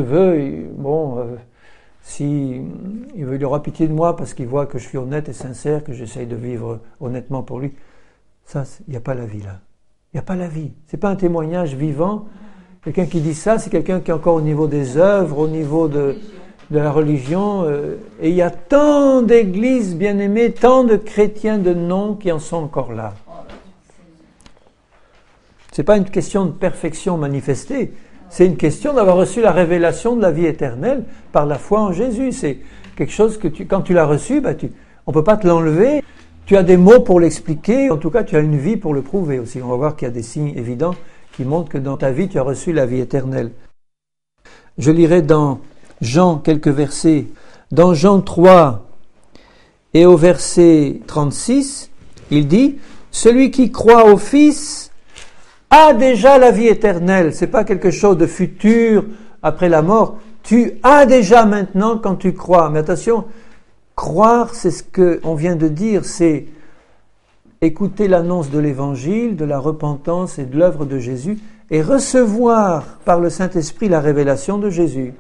Speaker 1: veut, si il aura pitié de moi parce qu'il voit que je suis honnête et sincère, que j'essaye de vivre honnêtement pour lui. Ça, il n'y a pas la vie là. Il n'y a pas la vie. C'est pas un témoignage vivant. Quelqu'un qui dit ça, c'est quelqu'un qui est encore au niveau des œuvres, au niveau de la religion. Et il y a tant d'églises bien-aimées, tant de chrétiens de nom qui en sont encore là. C'est pas une question de perfection manifestée. C'est une question d'avoir reçu la révélation de la vie éternelle par la foi en Jésus. C'est quelque chose que quand tu l'as reçu, on peut pas te l'enlever. Tu as des mots pour l'expliquer. En tout cas, tu as une vie pour le prouver aussi. On va voir qu'il y a des signes évidents qui montrent que dans ta vie, tu as reçu la vie éternelle. Je lirai dans Jean quelques versets. Dans Jean 3 et au verset 36, il dit « Celui qui croit au Fils a déjà la vie éternelle. » C'est pas quelque chose de futur après la mort. Tu as déjà maintenant quand tu crois. Mais attention, croire, c'est ce qu'on vient de dire, c'est écouter l'annonce de l'Évangile, de la repentance et de l'œuvre de Jésus et recevoir par le Saint-Esprit la révélation de Jésus.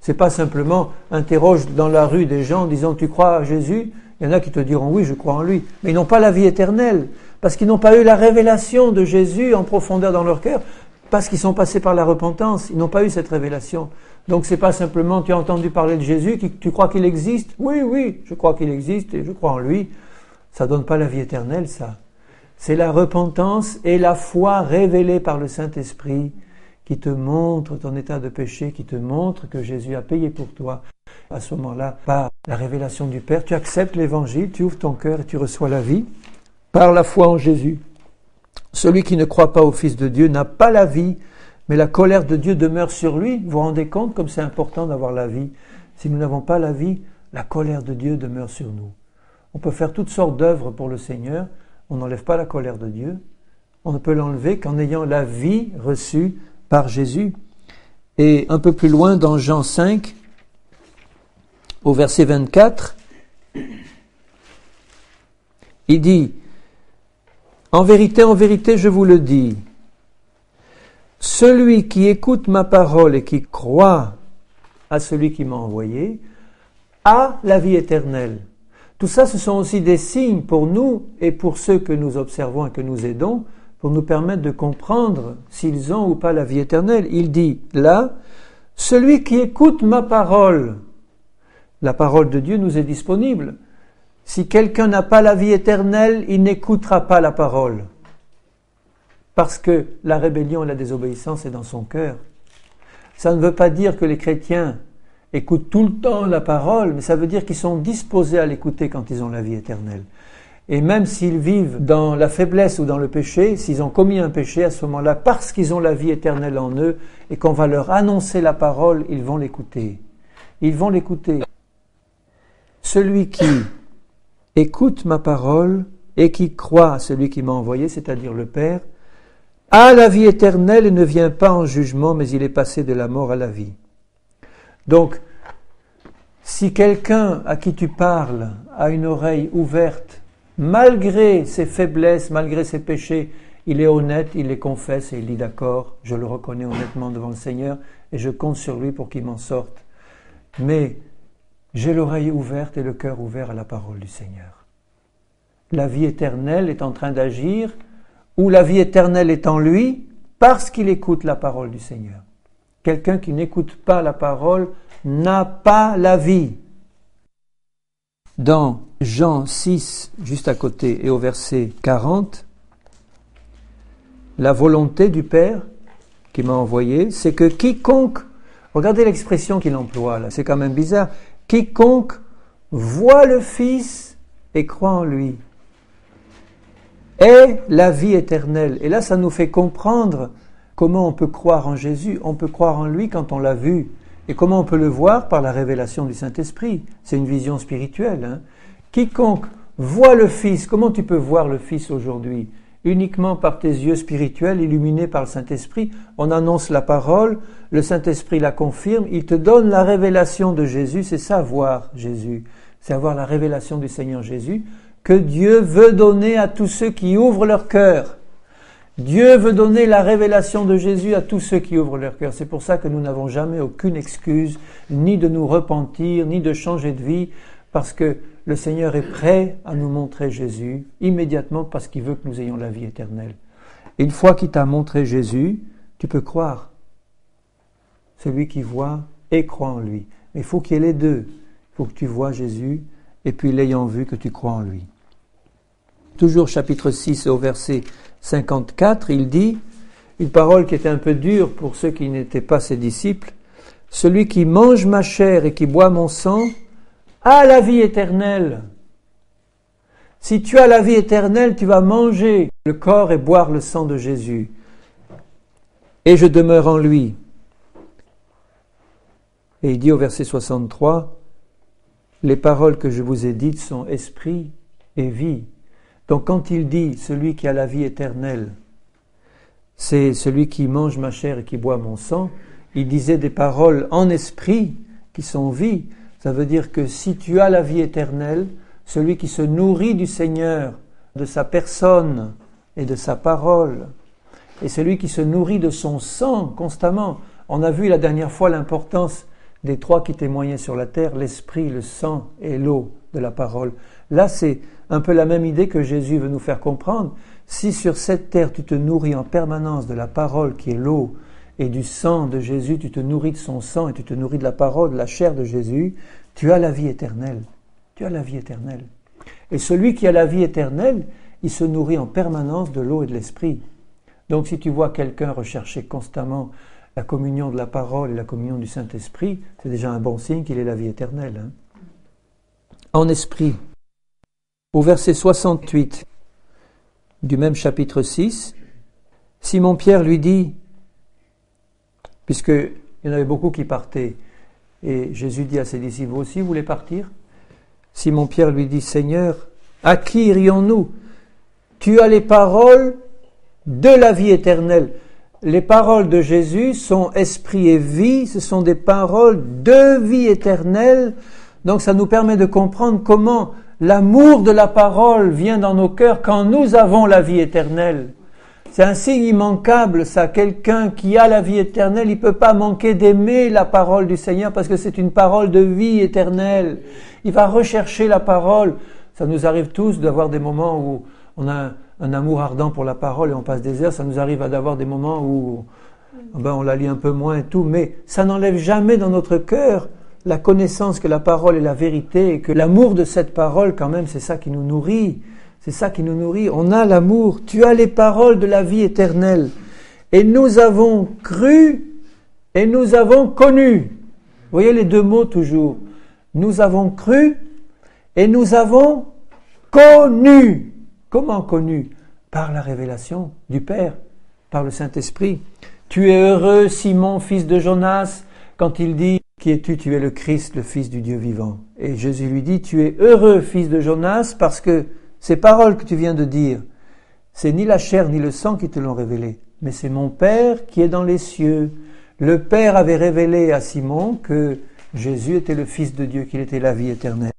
Speaker 1: C'est pas simplement interroge dans la rue des gens en disant tu crois à Jésus, il y en a qui te diront oui je crois en lui, mais ils n'ont pas la vie éternelle parce qu'ils n'ont pas eu la révélation de Jésus en profondeur dans leur cœur, parce qu'ils sont passés par la repentance, ils n'ont pas eu cette révélation. Donc c'est pas simplement tu as entendu parler de Jésus, tu crois qu'il existe, oui, je crois qu'il existe et je crois en lui. Ça donne pas la vie éternelle, ça. C'est la repentance et la foi révélée par le Saint-Esprit qui te montre ton état de péché, qui te montre que Jésus a payé pour toi. À ce moment-là, par la révélation du Père, tu acceptes l'Évangile, tu ouvres ton cœur et tu reçois la vie par la foi en Jésus. Celui qui ne croit pas au Fils de Dieu n'a pas la vie, mais la colère de Dieu demeure sur lui. Vous vous rendez compte comme c'est important d'avoir la vie. Si nous n'avons pas la vie, la colère de Dieu demeure sur nous. On peut faire toutes sortes d'œuvres pour le Seigneur, on n'enlève pas la colère de Dieu. On ne peut l'enlever qu'en ayant la vie reçue par Jésus. Et un peu plus loin, dans Jean 5, au verset 24, il dit « en vérité, je vous le dis, celui qui écoute ma parole et qui croit à celui qui m'a envoyé a la vie éternelle. » Tout ça, ce sont aussi des signes pour nous et pour ceux que nous observons et que nous aidons, pour nous permettre de comprendre s'ils ont ou pas la vie éternelle. Il dit là, « celui qui écoute ma parole », la parole de Dieu nous est disponible. Si quelqu'un n'a pas la vie éternelle, il n'écoutera pas la parole. Parce que la rébellion et la désobéissance est dans son cœur. Ça ne veut pas dire que les chrétiens écoutent tout le temps la parole, mais ça veut dire qu'ils sont disposés à l'écouter quand ils ont la vie éternelle. Et même s'ils vivent dans la faiblesse ou dans le péché, s'ils ont commis un péché, à ce moment-là, parce qu'ils ont la vie éternelle en eux et qu'on va leur annoncer la parole, ils vont l'écouter. Ils vont l'écouter. Celui qui écoute ma parole et qui croit à celui qui m'a envoyé, c'est-à-dire le Père, a la vie éternelle et ne vient pas en jugement, mais il est passé de la mort à la vie. Donc, si quelqu'un à qui tu parles a une oreille ouverte, malgré ses faiblesses, malgré ses péchés, il est honnête, il les confesse et il dit d'accord, je le reconnais honnêtement devant le Seigneur et je compte sur lui pour qu'il m'en sorte. Mais j'ai l'oreille ouverte et le cœur ouvert à la parole du Seigneur. La vie éternelle est en train d'agir, ou la vie éternelle est en lui, parce qu'il écoute la parole du Seigneur. Quelqu'un qui n'écoute pas la parole n'a pas la vie. Dans Jean 6, juste à côté, et au verset 40, la volonté du Père qui m'a envoyé, c'est que quiconque, regardez l'expression qu'il emploie là, c'est quand même bizarre, quiconque voit le Fils et croit en lui est la vie éternelle. Et là, ça nous fait comprendre comment on peut croire en Jésus. On peut croire en lui quand on l'a vu. Et comment on peut le voir? Par la révélation du Saint-Esprit. C'est une vision spirituelle. Hein. Quiconque voit le Fils, comment tu peux voir le Fils aujourd'hui? Uniquement par tes yeux spirituels illuminés par le Saint-Esprit. On annonce la parole, le Saint-Esprit la confirme, il te donne la révélation de Jésus. C'est ça, voir Jésus. C'est avoir la révélation du Seigneur Jésus que Dieu veut donner à tous ceux qui ouvrent leur cœur. Dieu veut donner la révélation de Jésus à tous ceux qui ouvrent leur cœur. C'est pour ça que nous n'avons jamais aucune excuse, ni de nous repentir, ni de changer de vie, parce que le Seigneur est prêt à nous montrer Jésus immédiatement parce qu'il veut que nous ayons la vie éternelle. Une fois qu'il t'a montré Jésus, tu peux croire. Celui qui voit et croit en lui. Mais il faut qu'il y ait les deux. Il faut que tu vois Jésus et puis l'ayant vu que tu crois en lui. Toujours chapitre 6 au verset 54, il dit, une parole qui était un peu dure pour ceux qui n'étaient pas ses disciples, « Celui qui mange ma chair et qui boit mon sang a la vie éternelle. » Si tu as la vie éternelle, tu vas manger le corps et boire le sang de Jésus. Et je demeure en lui. Et il dit au verset 63, « Les paroles que je vous ai dites sont esprit et vie. » Donc quand il dit « celui qui a la vie éternelle », c'est celui qui mange ma chair et qui boit mon sang, il disait des paroles en esprit qui sont vie. Ça veut dire que si tu as la vie éternelle, celui qui se nourrit du Seigneur, de sa personne et de sa parole, et celui qui se nourrit de son sang constamment. On a vu la dernière fois l'importance des trois qui témoignaient sur la terre, l'esprit, le sang et l'eau de la parole. Là, c'est un peu la même idée que Jésus veut nous faire comprendre. Si sur cette terre, tu te nourris en permanence de la parole qui est l'eau et du sang de Jésus, tu te nourris de son sang et tu te nourris de la parole, de la chair de Jésus, tu as la vie éternelle. Tu as la vie éternelle. Et celui qui a la vie éternelle, il se nourrit en permanence de l'eau et de l'esprit. Donc si tu vois quelqu'un rechercher constamment la communion de la parole et la communion du Saint-Esprit, c'est déjà un bon signe qu'il est la vie éternelle. Hein. En esprit, au verset 68 du même chapitre 6, Simon-Pierre lui dit, puisqu'il y en avait beaucoup qui partaient, et Jésus dit à ses disciples, vous aussi, vous voulez partir? Simon-Pierre lui dit, Seigneur, à qui irions-nous? Tu as les paroles de la vie éternelle. Les paroles de Jésus sont esprit et vie, ce sont des paroles de vie éternelle. Donc ça nous permet de comprendre comment l'amour de la parole vient dans nos cœurs quand nous avons la vie éternelle. C'est un signe immanquable, ça. Quelqu'un qui a la vie éternelle, il ne peut pas manquer d'aimer la parole du Seigneur parce que c'est une parole de vie éternelle. Il va rechercher la parole. Ça nous arrive tous d'avoir des moments où on a un amour ardent pour la parole et on passe des heures. Ça nous arrive d'avoir des moments où on la lit un peu moins et tout, mais ça n'enlève jamais dans notre cœur la connaissance que la parole est la vérité et que l'amour de cette parole, quand même, c'est ça qui nous nourrit. C'est ça qui nous nourrit. On a l'amour. Tu as les paroles de la vie éternelle. Et nous avons cru et nous avons connu. Vous voyez les deux mots toujours. Nous avons cru et nous avons connu. Comment connu? Par la révélation du Père, par le Saint-Esprit. Tu es heureux, Simon, fils de Jonas, quand il dit, qui es-tu? Tu es le Christ, le Fils du Dieu vivant. Et Jésus lui dit, tu es heureux, fils de Jonas, parce que ces paroles que tu viens de dire, c'est ni la chair ni le sang qui te l'ont révélé, mais c'est mon Père qui est dans les cieux. Le Père avait révélé à Simon que Jésus était le Fils de Dieu, qu'il était la vie éternelle.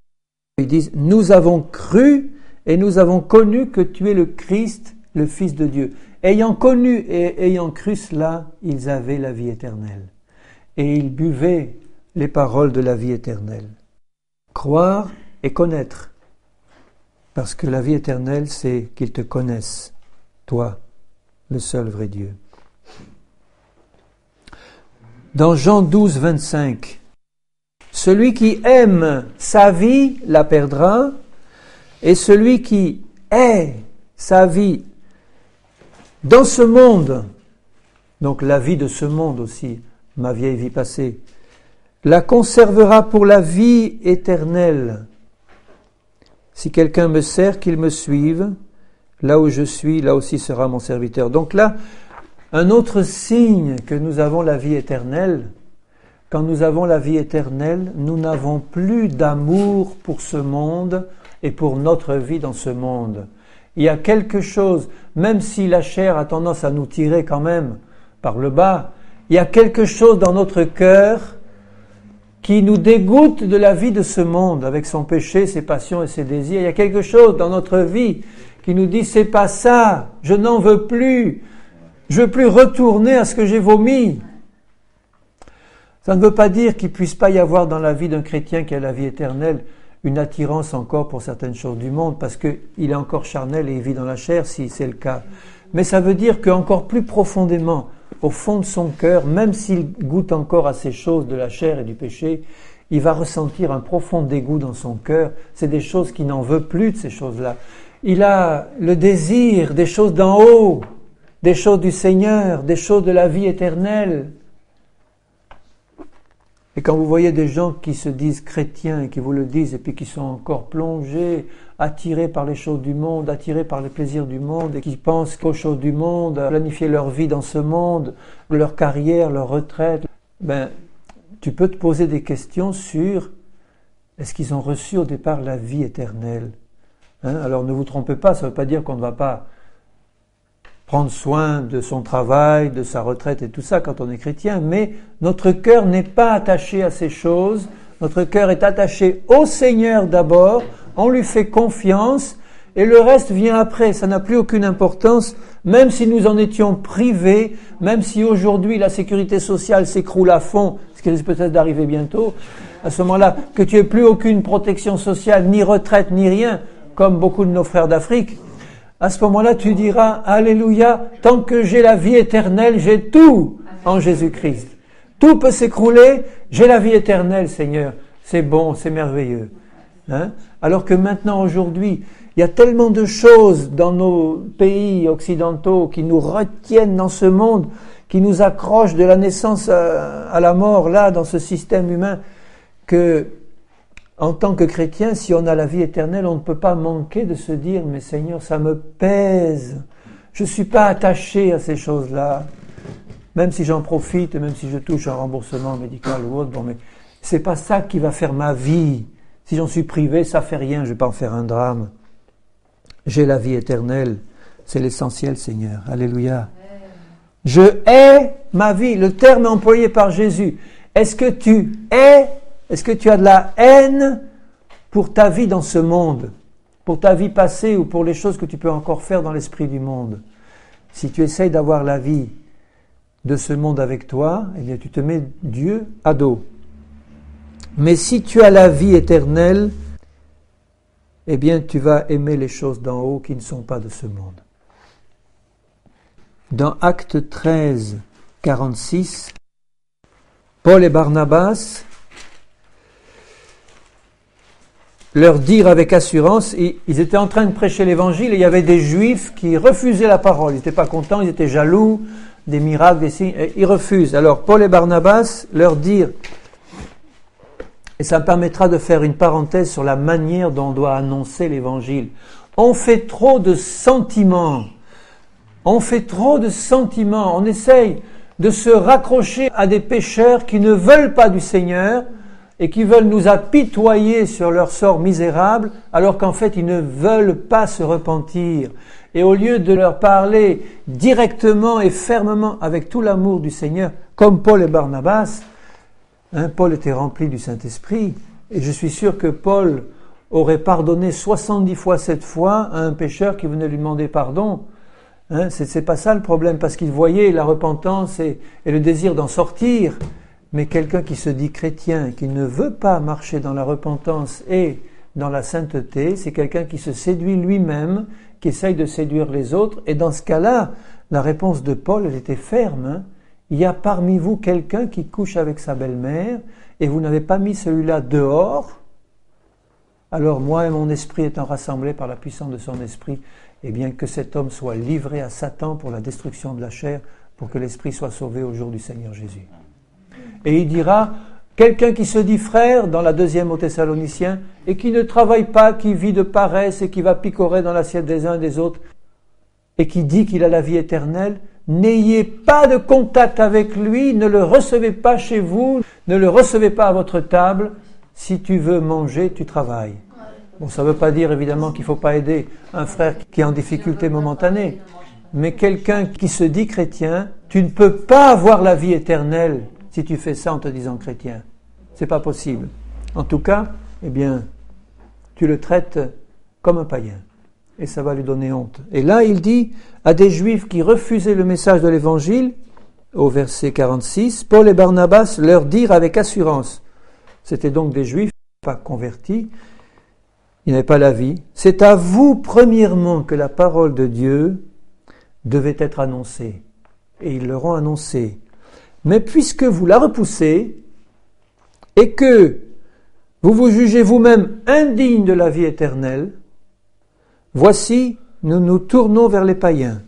Speaker 1: Ils disent, nous avons cru et nous avons connu que tu es le Christ, le Fils de Dieu. Ayant connu et ayant cru cela, ils avaient la vie éternelle. Et ils buvaient les paroles de la vie éternelle. Croire et connaître. Parce que la vie éternelle, c'est qu'ils te connaissent, toi, le seul vrai Dieu. Dans Jean 12, 25, celui qui aime sa vie la perdra, et celui qui est sa vie dans ce monde, donc la vie de ce monde aussi, ma vieille vie passée, la conservera pour la vie éternelle. Si quelqu'un me sert, qu'il me suive. Là où je suis, là aussi sera mon serviteur. Donc là, un autre signe que nous avons la vie éternelle, quand nous avons la vie éternelle, nous n'avons plus d'amour pour ce monde et pour notre vie dans ce monde. Il y a quelque chose, même si la chair a tendance à nous tirer quand même par le bas, il y a quelque chose dans notre cœur qui nous dégoûte de la vie de ce monde, avec son péché, ses passions et ses désirs. Il y a quelque chose dans notre vie qui nous dit, c'est pas ça, je n'en veux plus, je veux plus retourner à ce que j'ai vomi. Ça ne veut pas dire qu'il puisse pas y avoir dans la vie d'un chrétien qui a la vie éternelle une attirance encore pour certaines choses du monde, parce qu'il est encore charnel et il vit dans la chair, si c'est le cas. Mais ça veut dire qu'encore plus profondément, au fond de son cœur, même s'il goûte encore à ces choses de la chair et du péché, il va ressentir un profond dégoût dans son cœur. C'est des choses qu'il n'en veut plus de ces choses-là. Il a le désir des choses d'en haut, des choses du Seigneur, des choses de la vie éternelle. Et quand vous voyez des gens qui se disent chrétiens et qui vous le disent et puis qui sont encore plongés, attirés par les choses du monde, attirés par les plaisirs du monde et qui pensent qu'aux choses du monde, à planifier leur vie dans ce monde, leur carrière, leur retraite, tu peux te poser des questions sur est-ce qu'ils ont reçu au départ la vie éternelle? Alors ne vous trompez pas, ça ne veut pas dire qu'on ne va pas prendre soin de son travail, de sa retraite et tout ça quand on est chrétien, mais notre cœur n'est pas attaché à ces choses, notre cœur est attaché au Seigneur d'abord, on lui fait confiance et le reste vient après, ça n'a plus aucune importance, même si nous en étions privés, même si aujourd'hui la sécurité sociale s'écroule à fond, ce qui risque peut-être d'arriver bientôt, à ce moment-là, que tu aies plus aucune protection sociale, ni retraite, ni rien, comme beaucoup de nos frères d'Afrique, à ce moment-là, tu diras, Alléluia, tant que j'ai la vie éternelle, j'ai tout en Jésus-Christ. Tout peut s'écrouler, j'ai la vie éternelle, Seigneur. C'est bon, c'est merveilleux. Alors que maintenant, aujourd'hui, Il y a tellement de choses dans nos pays occidentaux qui nous retiennent dans ce monde, qui nous accrochent de la naissance à la mort, là, dans ce système humain, que, en tant que chrétien, si on a la vie éternelle, on ne peut pas manquer de se dire, mais Seigneur, ça me pèse. Je ne suis pas attaché à ces choses-là. Même si j'en profite, même si je touche un remboursement médical ou autre, bon, mais c'est pas ça qui va faire ma vie. Si j'en suis privé, ça fait rien, je vais pas en faire un drame. J'ai la vie éternelle, c'est l'essentiel, Seigneur. Alléluia. Je hais ma vie, le terme employé par Jésus. Est-ce que tu as de la haine pour ta vie dans ce monde, pour ta vie passée ou pour les choses que tu peux encore faire dans l'esprit du monde? Si tu essayes d'avoir la vie de ce monde avec toi, eh bien tu te mets Dieu à dos. Mais si tu as la vie éternelle, eh bien tu vas aimer les choses d'en haut qui ne sont pas de ce monde. Dans Actes 13, 46, Paul et Barnabas leur dirent avec assurance, ils étaient en train de prêcher l'évangile et il y avait des juifs qui refusaient la parole. Ils n'étaient pas contents, ils étaient jaloux des miracles, des signes, ils refusent. Alors Paul et Barnabas leur dirent, et ça me permettra de faire une parenthèse sur la manière dont on doit annoncer l'évangile. On fait trop de sentiments. On essaye de se raccrocher à des pécheurs qui ne veulent pas du Seigneur et qui veulent nous apitoyer sur leur sort misérable, alors qu'en fait ils ne veulent pas se repentir. Et au lieu de leur parler directement et fermement avec tout l'amour du Seigneur, comme Paul et Barnabas, Paul était rempli du Saint-Esprit, et je suis sûr que Paul aurait pardonné 70 fois 7 fois à un pécheur qui venait lui demander pardon. C'est pas ça le problème, parce qu'il voyait la repentance et le désir d'en sortir. Mais quelqu'un qui se dit chrétien, qui ne veut pas marcher dans la repentance et dans la sainteté, c'est quelqu'un qui se séduit lui-même, qui essaye de séduire les autres. Et dans ce cas-là, la réponse de Paul, elle était ferme. Il y a parmi vous quelqu'un qui couche avec sa belle-mère et vous n'avez pas mis celui-là dehors. Alors moi et mon esprit étant rassemblés par la puissance de son esprit, eh bien que cet homme soit livré à Satan pour la destruction de la chair, pour que l'esprit soit sauvé au jour du Seigneur Jésus. Et il dira, quelqu'un qui se dit frère, dans la 2e aux Thessaloniciens, et qui ne travaille pas, qui vit de paresse et qui va picorer dans l'assiette des uns et des autres, et qui dit qu'il a la vie éternelle, n'ayez pas de contact avec lui, ne le recevez pas chez vous, ne le recevez pas à votre table. Si tu veux manger, tu travailles. Bon, ça ne veut pas dire évidemment qu'il ne faut pas aider un frère qui est en difficulté momentanée, mais quelqu'un qui se dit chrétien, tu ne peux pas avoir la vie éternelle si tu fais ça en te disant chrétien. C'est pas possible. En tout cas, eh bien, tu le traites comme un païen. Et ça va lui donner honte. Et là, il dit à des Juifs qui refusaient le message de l'Évangile, au verset 46, Paul et Barnabas leur dirent avec assurance. C'était donc des Juifs pas convertis, ils n'avaient pas la vie. C'est à vous, premièrement, que la parole de Dieu devait être annoncée. Et ils leur ont annoncé. Mais puisque vous la repoussez, et que vous vous jugez vous-même indigne de la vie éternelle, voici, nous nous tournons vers les païens,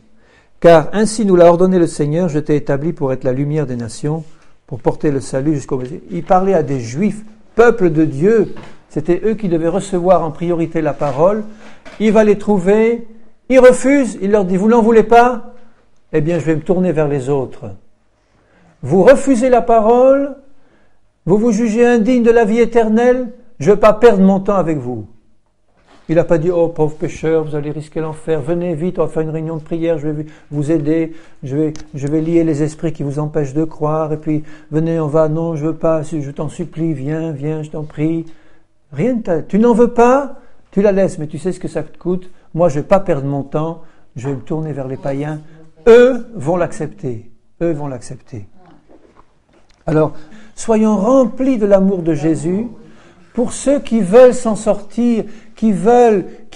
Speaker 1: car ainsi nous l'a ordonné le Seigneur, je t'ai établi pour être la lumière des nations, pour porter le salut jusqu'au Messie. Il parlait à des Juifs, peuple de Dieu, c'était eux qui devaient recevoir en priorité la parole. Il va les trouver, ils refusent, il leur dit, vous n'en voulez pas? Eh bien, je vais me tourner vers les autres. Vous refusez la parole, vous vous jugez indigne de la vie éternelle, je ne vais pas perdre mon temps avec vous. Il n'a pas dit, oh pauvre pécheur, vous allez risquer l'enfer, venez vite, on va faire une réunion de prière, je vais vous aider, je vais lier les esprits qui vous empêchent de croire, et puis venez, on va, non, je veux pas, je t'en supplie, viens, je t'en prie. Rien de tu n'en veux pas, tu la laisses, mais tu sais ce que ça te coûte, moi je ne vais pas perdre mon temps, je vais me tourner vers les païens, eux vont l'accepter. Alors, soyons remplis de l'amour de Jésus pour ceux qui veulent s'en sortir, qui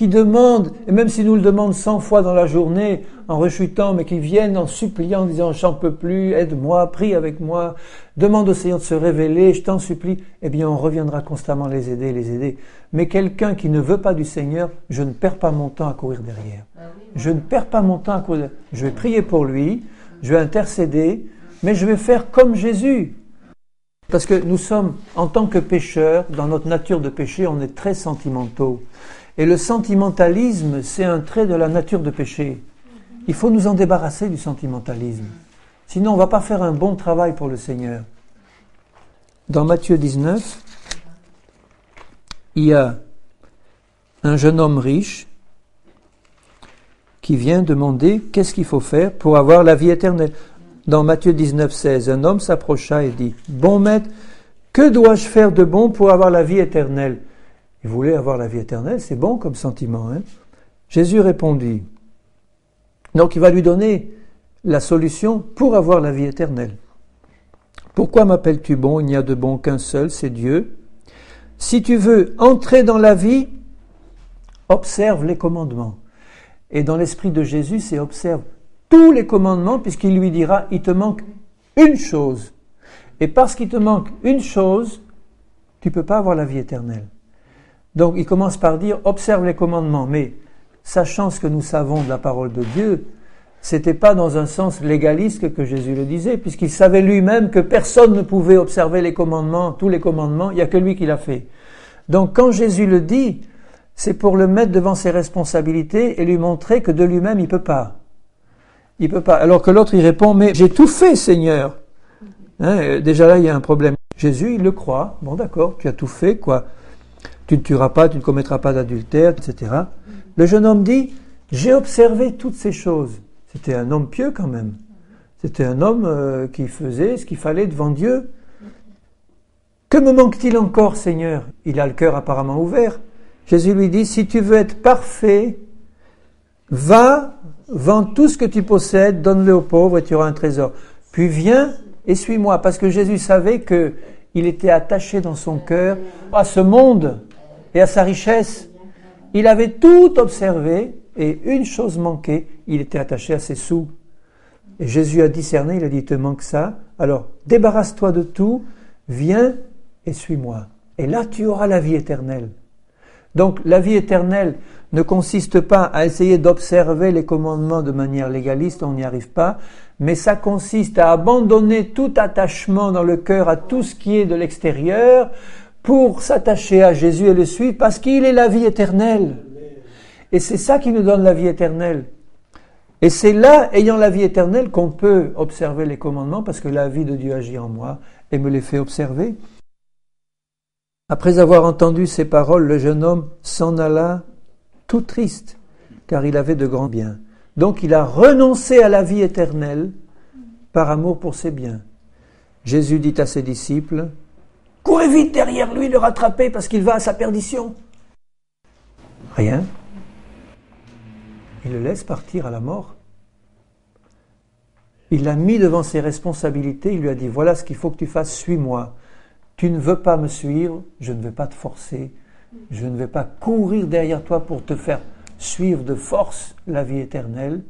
Speaker 1: demandent, et même s'ils nous le demandent 100 fois dans la journée, en rechutant, mais qui viennent en suppliant, en disant « j'en peux plus, aide-moi, prie avec moi, demande au Seigneur de se révéler, je t'en supplie », eh bien on reviendra constamment les aider. Mais quelqu'un qui ne veut pas du Seigneur, je ne perds pas mon temps à courir derrière. Je ne perds pas mon temps à courir derrière. Je vais prier pour lui, je vais intercéder, mais je vais faire comme Jésus. Parce que nous sommes, en tant que pécheurs, dans notre nature de péché, on est très sentimentaux. Et le sentimentalisme, c'est un trait de la nature de péché. Il faut nous en débarrasser du sentimentalisme. Sinon, on ne va pas faire un bon travail pour le Seigneur. Dans Matthieu 19, il y a un jeune homme riche qui vient demander qu'est-ce qu'il faut faire pour avoir la vie éternelle. Dans Matthieu 19, 16, un homme s'approcha et dit « Bon maître, que dois-je faire de bon pour avoir la vie éternelle ?» Il voulait avoir la vie éternelle, c'est bon comme sentiment. Hein? Jésus répondit. Donc il va lui donner la solution pour avoir la vie éternelle. « Pourquoi m'appelles-tu bon? Il n'y a de bon qu'un seul, c'est Dieu. Si tu veux entrer dans la vie, observe les commandements. » Et dans l'esprit de Jésus, c'est observe tous les commandements, puisqu'il lui dira, il te manque une chose. Et parce qu'il te manque une chose, tu ne peux pas avoir la vie éternelle. Donc il commence par dire, observe les commandements, mais sachant ce que nous savons de la parole de Dieu, c'était pas dans un sens légaliste que Jésus le disait, puisqu'il savait lui-même que personne ne pouvait observer les commandements, tous les commandements, il n'y a que lui qui l'a fait. Donc quand Jésus le dit, c'est pour le mettre devant ses responsabilités et lui montrer que de lui-même il peut pas. Il peut pas. Alors que l'autre, il répond, mais j'ai tout fait, Seigneur. Hein, déjà là, il y a un problème. Jésus, il le croit. Bon, d'accord, tu as tout fait, quoi. Tu ne tueras pas, tu ne commettras pas d'adultère, etc. Le jeune homme dit, j'ai observé toutes ces choses. C'était un homme pieux quand même. C'était un homme qui faisait ce qu'il fallait devant Dieu. Que me manque-t-il encore, Seigneur? Il a le cœur apparemment ouvert. Jésus lui dit, si tu veux être parfait, va, vends tout ce que tu possèdes, donne-le aux pauvres et tu auras un trésor. Puis viens et suis-moi. Parce que Jésus savait qu'il était attaché dans son cœur à ce monde et à sa richesse. Il avait tout observé et une chose manquait, il était attaché à ses sous. Et Jésus a discerné, il a dit, il te manque ça. Alors, débarrasse-toi de tout, viens et suis-moi. Et là, tu auras la vie éternelle. Donc, la vie éternelle ne consiste pas à essayer d'observer les commandements de manière légaliste, on n'y arrive pas, mais ça consiste à abandonner tout attachement dans le cœur à tout ce qui est de l'extérieur pour s'attacher à Jésus et le suivre parce qu'il est la vie éternelle. Et c'est ça qui nous donne la vie éternelle. Et c'est là, ayant la vie éternelle, qu'on peut observer les commandements parce que la vie de Dieu agit en moi et me les fait observer. Après avoir entendu ces paroles, le jeune homme s'en alla tout triste, car il avait de grands biens. Donc il a renoncé à la vie éternelle par amour pour ses biens. Jésus dit à ses disciples, « Courez vite derrière lui, le rattrapez parce qu'il va à sa perdition. » Rien. Il le laisse partir à la mort. Il l'a mis devant ses responsabilités, il lui a dit, « Voilà ce qu'il faut que tu fasses, suis-moi. » Tu ne veux pas me suivre, je ne vais pas te forcer, je ne vais pas courir derrière toi pour te faire suivre de force la vie éternelle.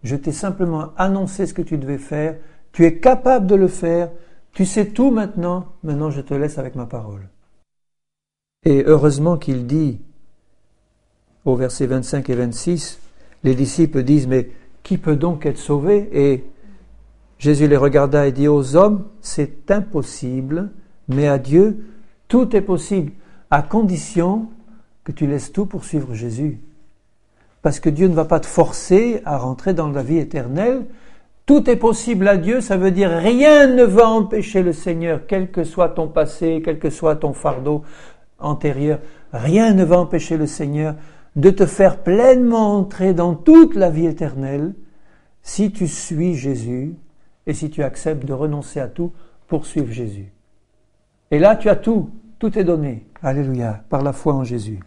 Speaker 1: Je t'ai simplement annoncé ce que tu devais faire, tu es capable de le faire, tu sais tout maintenant, maintenant je te laisse avec ma parole. Et heureusement qu'il dit, au verset 25 et 26, les disciples disent, mais qui peut donc être sauvé? Et Jésus les regarda et dit, aux hommes, c'est impossible, mais à Dieu, tout est possible, à condition que tu laisses tout pour suivre Jésus. Parce que Dieu ne va pas te forcer à rentrer dans la vie éternelle. Tout est possible à Dieu, ça veut dire rien ne va empêcher le Seigneur, quel que soit ton passé, quel que soit ton fardeau antérieur, rien ne va empêcher le Seigneur de te faire pleinement entrer dans toute la vie éternelle si tu suis Jésus et si tu acceptes de renoncer à tout pour suivre Jésus. Et là, tu as tout. Tout est donné. Alléluia. Par la foi en Jésus.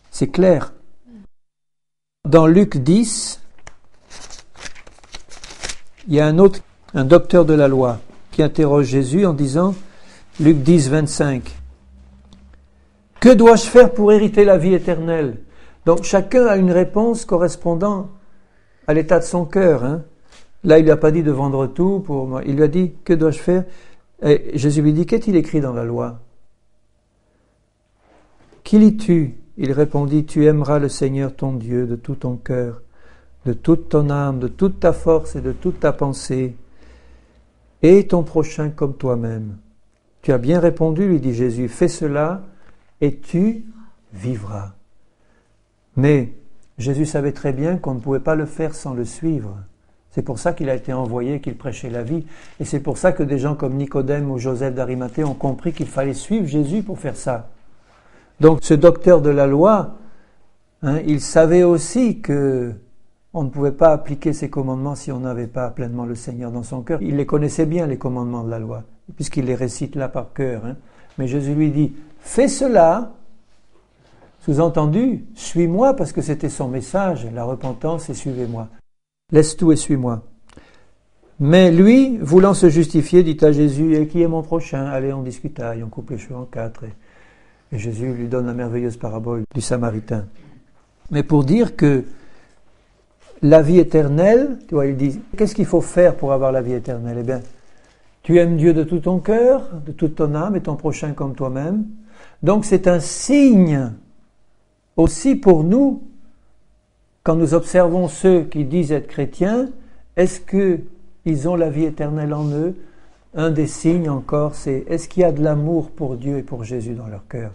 Speaker 1: C'est clair. Dans Luc 10, il y a un docteur de la loi, qui interroge Jésus en disant, Luc 10, 25, « Que dois-je faire pour hériter la vie éternelle? Donc chacun a une réponse correspondant à l'état de son cœur. Hein. Là, il lui a pas dit de vendre tout pour moi. Il lui a dit, que dois-je faire? Et Jésus lui dit, qu'est-il écrit dans la loi? Qui lis-tu? Il répondit, tu aimeras le Seigneur ton Dieu de tout ton cœur, de toute ton âme, de toute ta force et de toute ta pensée, et ton prochain comme toi-même. Tu as bien répondu, lui dit Jésus, fais cela et tu vivras. Mais Jésus savait très bien qu'on ne pouvait pas le faire sans le suivre. C'est pour ça qu'il a été envoyé, qu'il prêchait la vie. Et c'est pour ça que des gens comme Nicodème ou Joseph d'Arimathée ont compris qu'il fallait suivre Jésus pour faire ça. Donc ce docteur de la loi, il savait aussi que on ne pouvait pas appliquer ces commandements si on n'avait pas pleinement le Seigneur dans son cœur. Il les connaissait bien, les commandements de la loi, puisqu'il les récite là par cœur. Mais Jésus lui dit, fais cela, sous-entendu, suis-moi, parce que c'était son message, la repentance et suivez-moi. Laisse tout et suis-moi. Mais lui, voulant se justifier, dit à Jésus, et qui est mon prochain? Allez, on discutaille, on coupe les cheveux en quatre. Et Jésus lui donne la merveilleuse parabole du Samaritain. Mais pour dire que la vie éternelle, tu vois, il dit, qu'est-ce qu'il faut faire pour avoir la vie éternelle? Eh bien, tu aimes Dieu de tout ton cœur, de toute ton âme et ton prochain comme toi-même. Donc c'est un signe aussi pour nous, quand nous observons ceux qui disent être chrétiens, est-ce qu'ils ont la vie éternelle en eux? Un des signes encore, c'est est-ce qu'il y a de l'amour pour Dieu et pour Jésus dans leur cœur?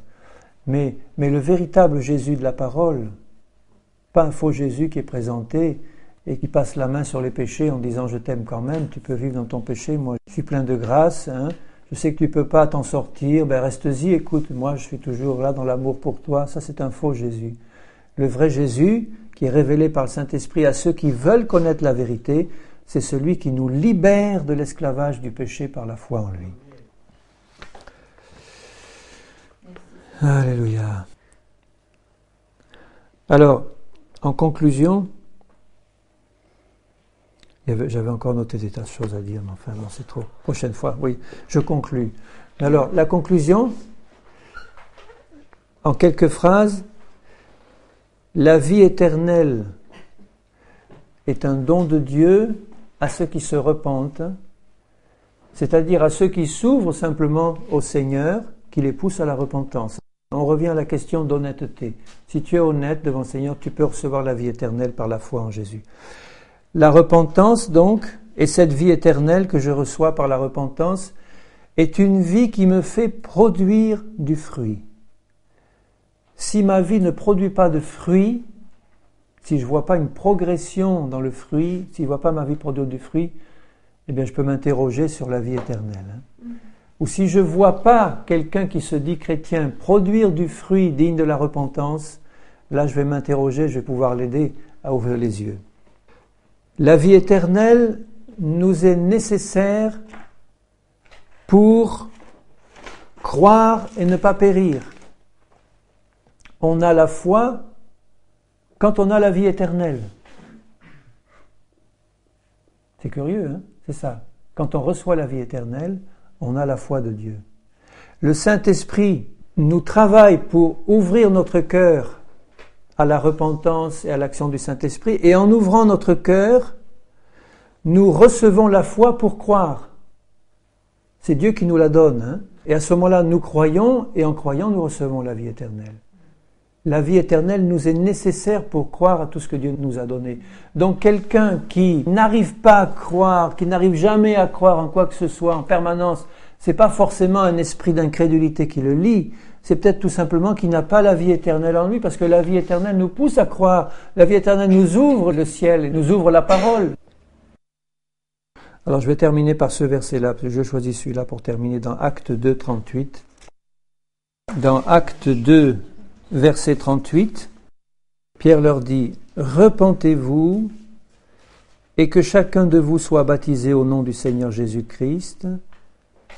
Speaker 1: Mais le véritable Jésus de la parole, pas un faux Jésus qui est présenté et qui passe la main sur les péchés en disant « je t'aime quand même, tu peux vivre dans ton péché, moi je suis plein de grâce, je sais que tu ne peux pas t'en sortir, ben reste-y, écoute, moi je suis toujours là dans l'amour pour toi », ça c'est un faux Jésus. Le vrai Jésus, qui est révélé par le Saint-Esprit à ceux qui veulent connaître la vérité, c'est celui qui nous libère de l'esclavage du péché par la foi en lui. Alléluia. Alors, en conclusion, j'avais encore noté des tas de choses à dire, mais enfin, non, c'est trop. Prochaine fois, oui, je conclus. Alors, la conclusion, en quelques phrases, la vie éternelle est un don de Dieu à ceux qui se repentent, c'est-à-dire à ceux qui s'ouvrent simplement au Seigneur, qui les pousse à la repentance. On revient à la question d'honnêteté. Si tu es honnête devant le Seigneur, tu peux recevoir la vie éternelle par la foi en Jésus. La repentance, donc, et cette vie éternelle que je reçois par la repentance, est une vie qui me fait produire du fruit. Si ma vie ne produit pas de fruit, si je ne vois pas une progression dans le fruit, si je ne vois pas ma vie produire du fruit, eh bien je peux m'interroger sur la vie éternelle. Ou si je ne vois pas quelqu'un qui se dit chrétien produire du fruit digne de la repentance, là je vais m'interroger, je vais pouvoir l'aider à ouvrir les yeux. La vie éternelle nous est nécessaire pour croire et ne pas périr. On a la foi quand on a la vie éternelle. C'est curieux, hein? C'est ça. Quand on reçoit la vie éternelle, on a la foi de Dieu. Le Saint-Esprit nous travaille pour ouvrir notre cœur à la repentance et à l'action du Saint-Esprit, et en ouvrant notre cœur, nous recevons la foi pour croire. C'est Dieu qui nous la donne, hein? Et à ce moment-là, nous croyons, et en croyant, nous recevons la vie éternelle. La vie éternelle nous est nécessaire pour croire à tout ce que Dieu nous a donné. Donc quelqu'un qui n'arrive pas à croire, qui n'arrive jamais à croire en quoi que ce soit en permanence, c'est pas forcément un esprit d'incrédulité qui le lie, c'est peut-être tout simplement qu'il n'a pas la vie éternelle en lui, parce que la vie éternelle nous pousse à croire. La vie éternelle nous ouvre le ciel, nous ouvre la parole. Alors je vais terminer par ce verset-là, parce que je choisis celui-là pour terminer dans Actes 2, 38. Dans Actes 2, verset 38, Pierre leur dit « Repentez-vous et que chacun de vous soit baptisé au nom du Seigneur Jésus-Christ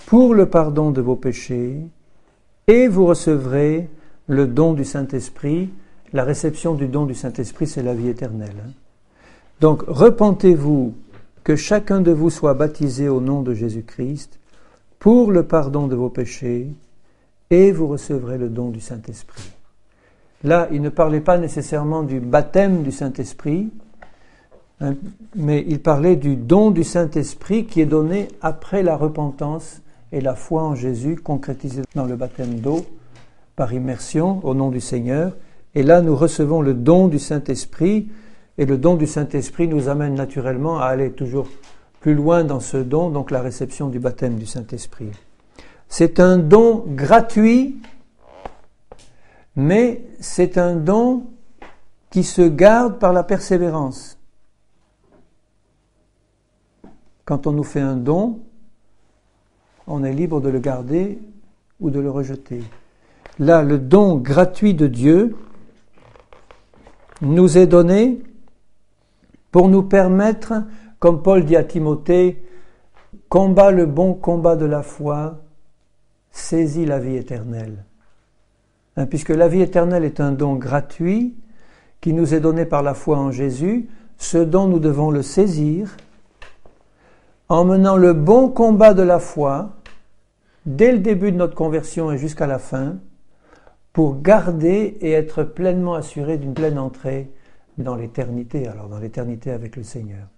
Speaker 1: pour le pardon de vos péchés et vous recevrez le don du Saint-Esprit. » La réception du don du Saint-Esprit, c'est la vie éternelle. Donc, repentez-vous, que chacun de vous soit baptisé au nom de Jésus-Christ pour le pardon de vos péchés et vous recevrez le don du Saint-Esprit. Là, il ne parlait pas nécessairement du baptême du Saint-Esprit, hein, mais il parlait du don du Saint-Esprit qui est donné après la repentance et la foi en Jésus, concrétisée dans le baptême d'eau, par immersion au nom du Seigneur. Et là, nous recevons le don du Saint-Esprit, et le don du Saint-Esprit nous amène naturellement à aller toujours plus loin dans ce don, donc la réception du baptême du Saint-Esprit. C'est un don gratuit, mais c'est un don qui se garde par la persévérance. Quand on nous fait un don, on est libre de le garder ou de le rejeter. Là, le don gratuit de Dieu nous est donné pour nous permettre, comme Paul dit à Timothée, « Combat le bon combat de la foi, saisis la vie éternelle. » Puisque la vie éternelle est un don gratuit qui nous est donné par la foi en Jésus, ce don nous devons le saisir en menant le bon combat de la foi dès le début de notre conversion et jusqu'à la fin, pour garder et être pleinement assuré d'une pleine entrée dans l'éternité, alors dans l'éternité avec le Seigneur.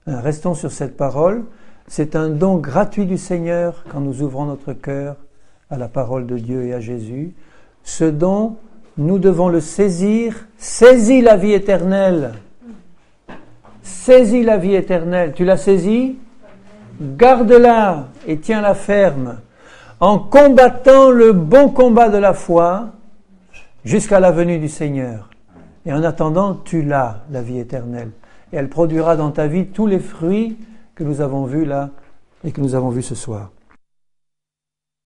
Speaker 1: Restons sur cette parole, c'est un don gratuit du Seigneur quand nous ouvrons notre cœur à la parole de Dieu et à Jésus. Ce don, nous devons le saisir. Saisis la vie éternelle. Saisis la vie éternelle. Tu l'as saisie ? Garde-la et tiens-la ferme, en combattant le bon combat de la foi jusqu'à la venue du Seigneur. Et en attendant, tu l'as, la vie éternelle. Et elle produira dans ta vie tous les fruits que nous avons vus là et que nous avons vus ce soir.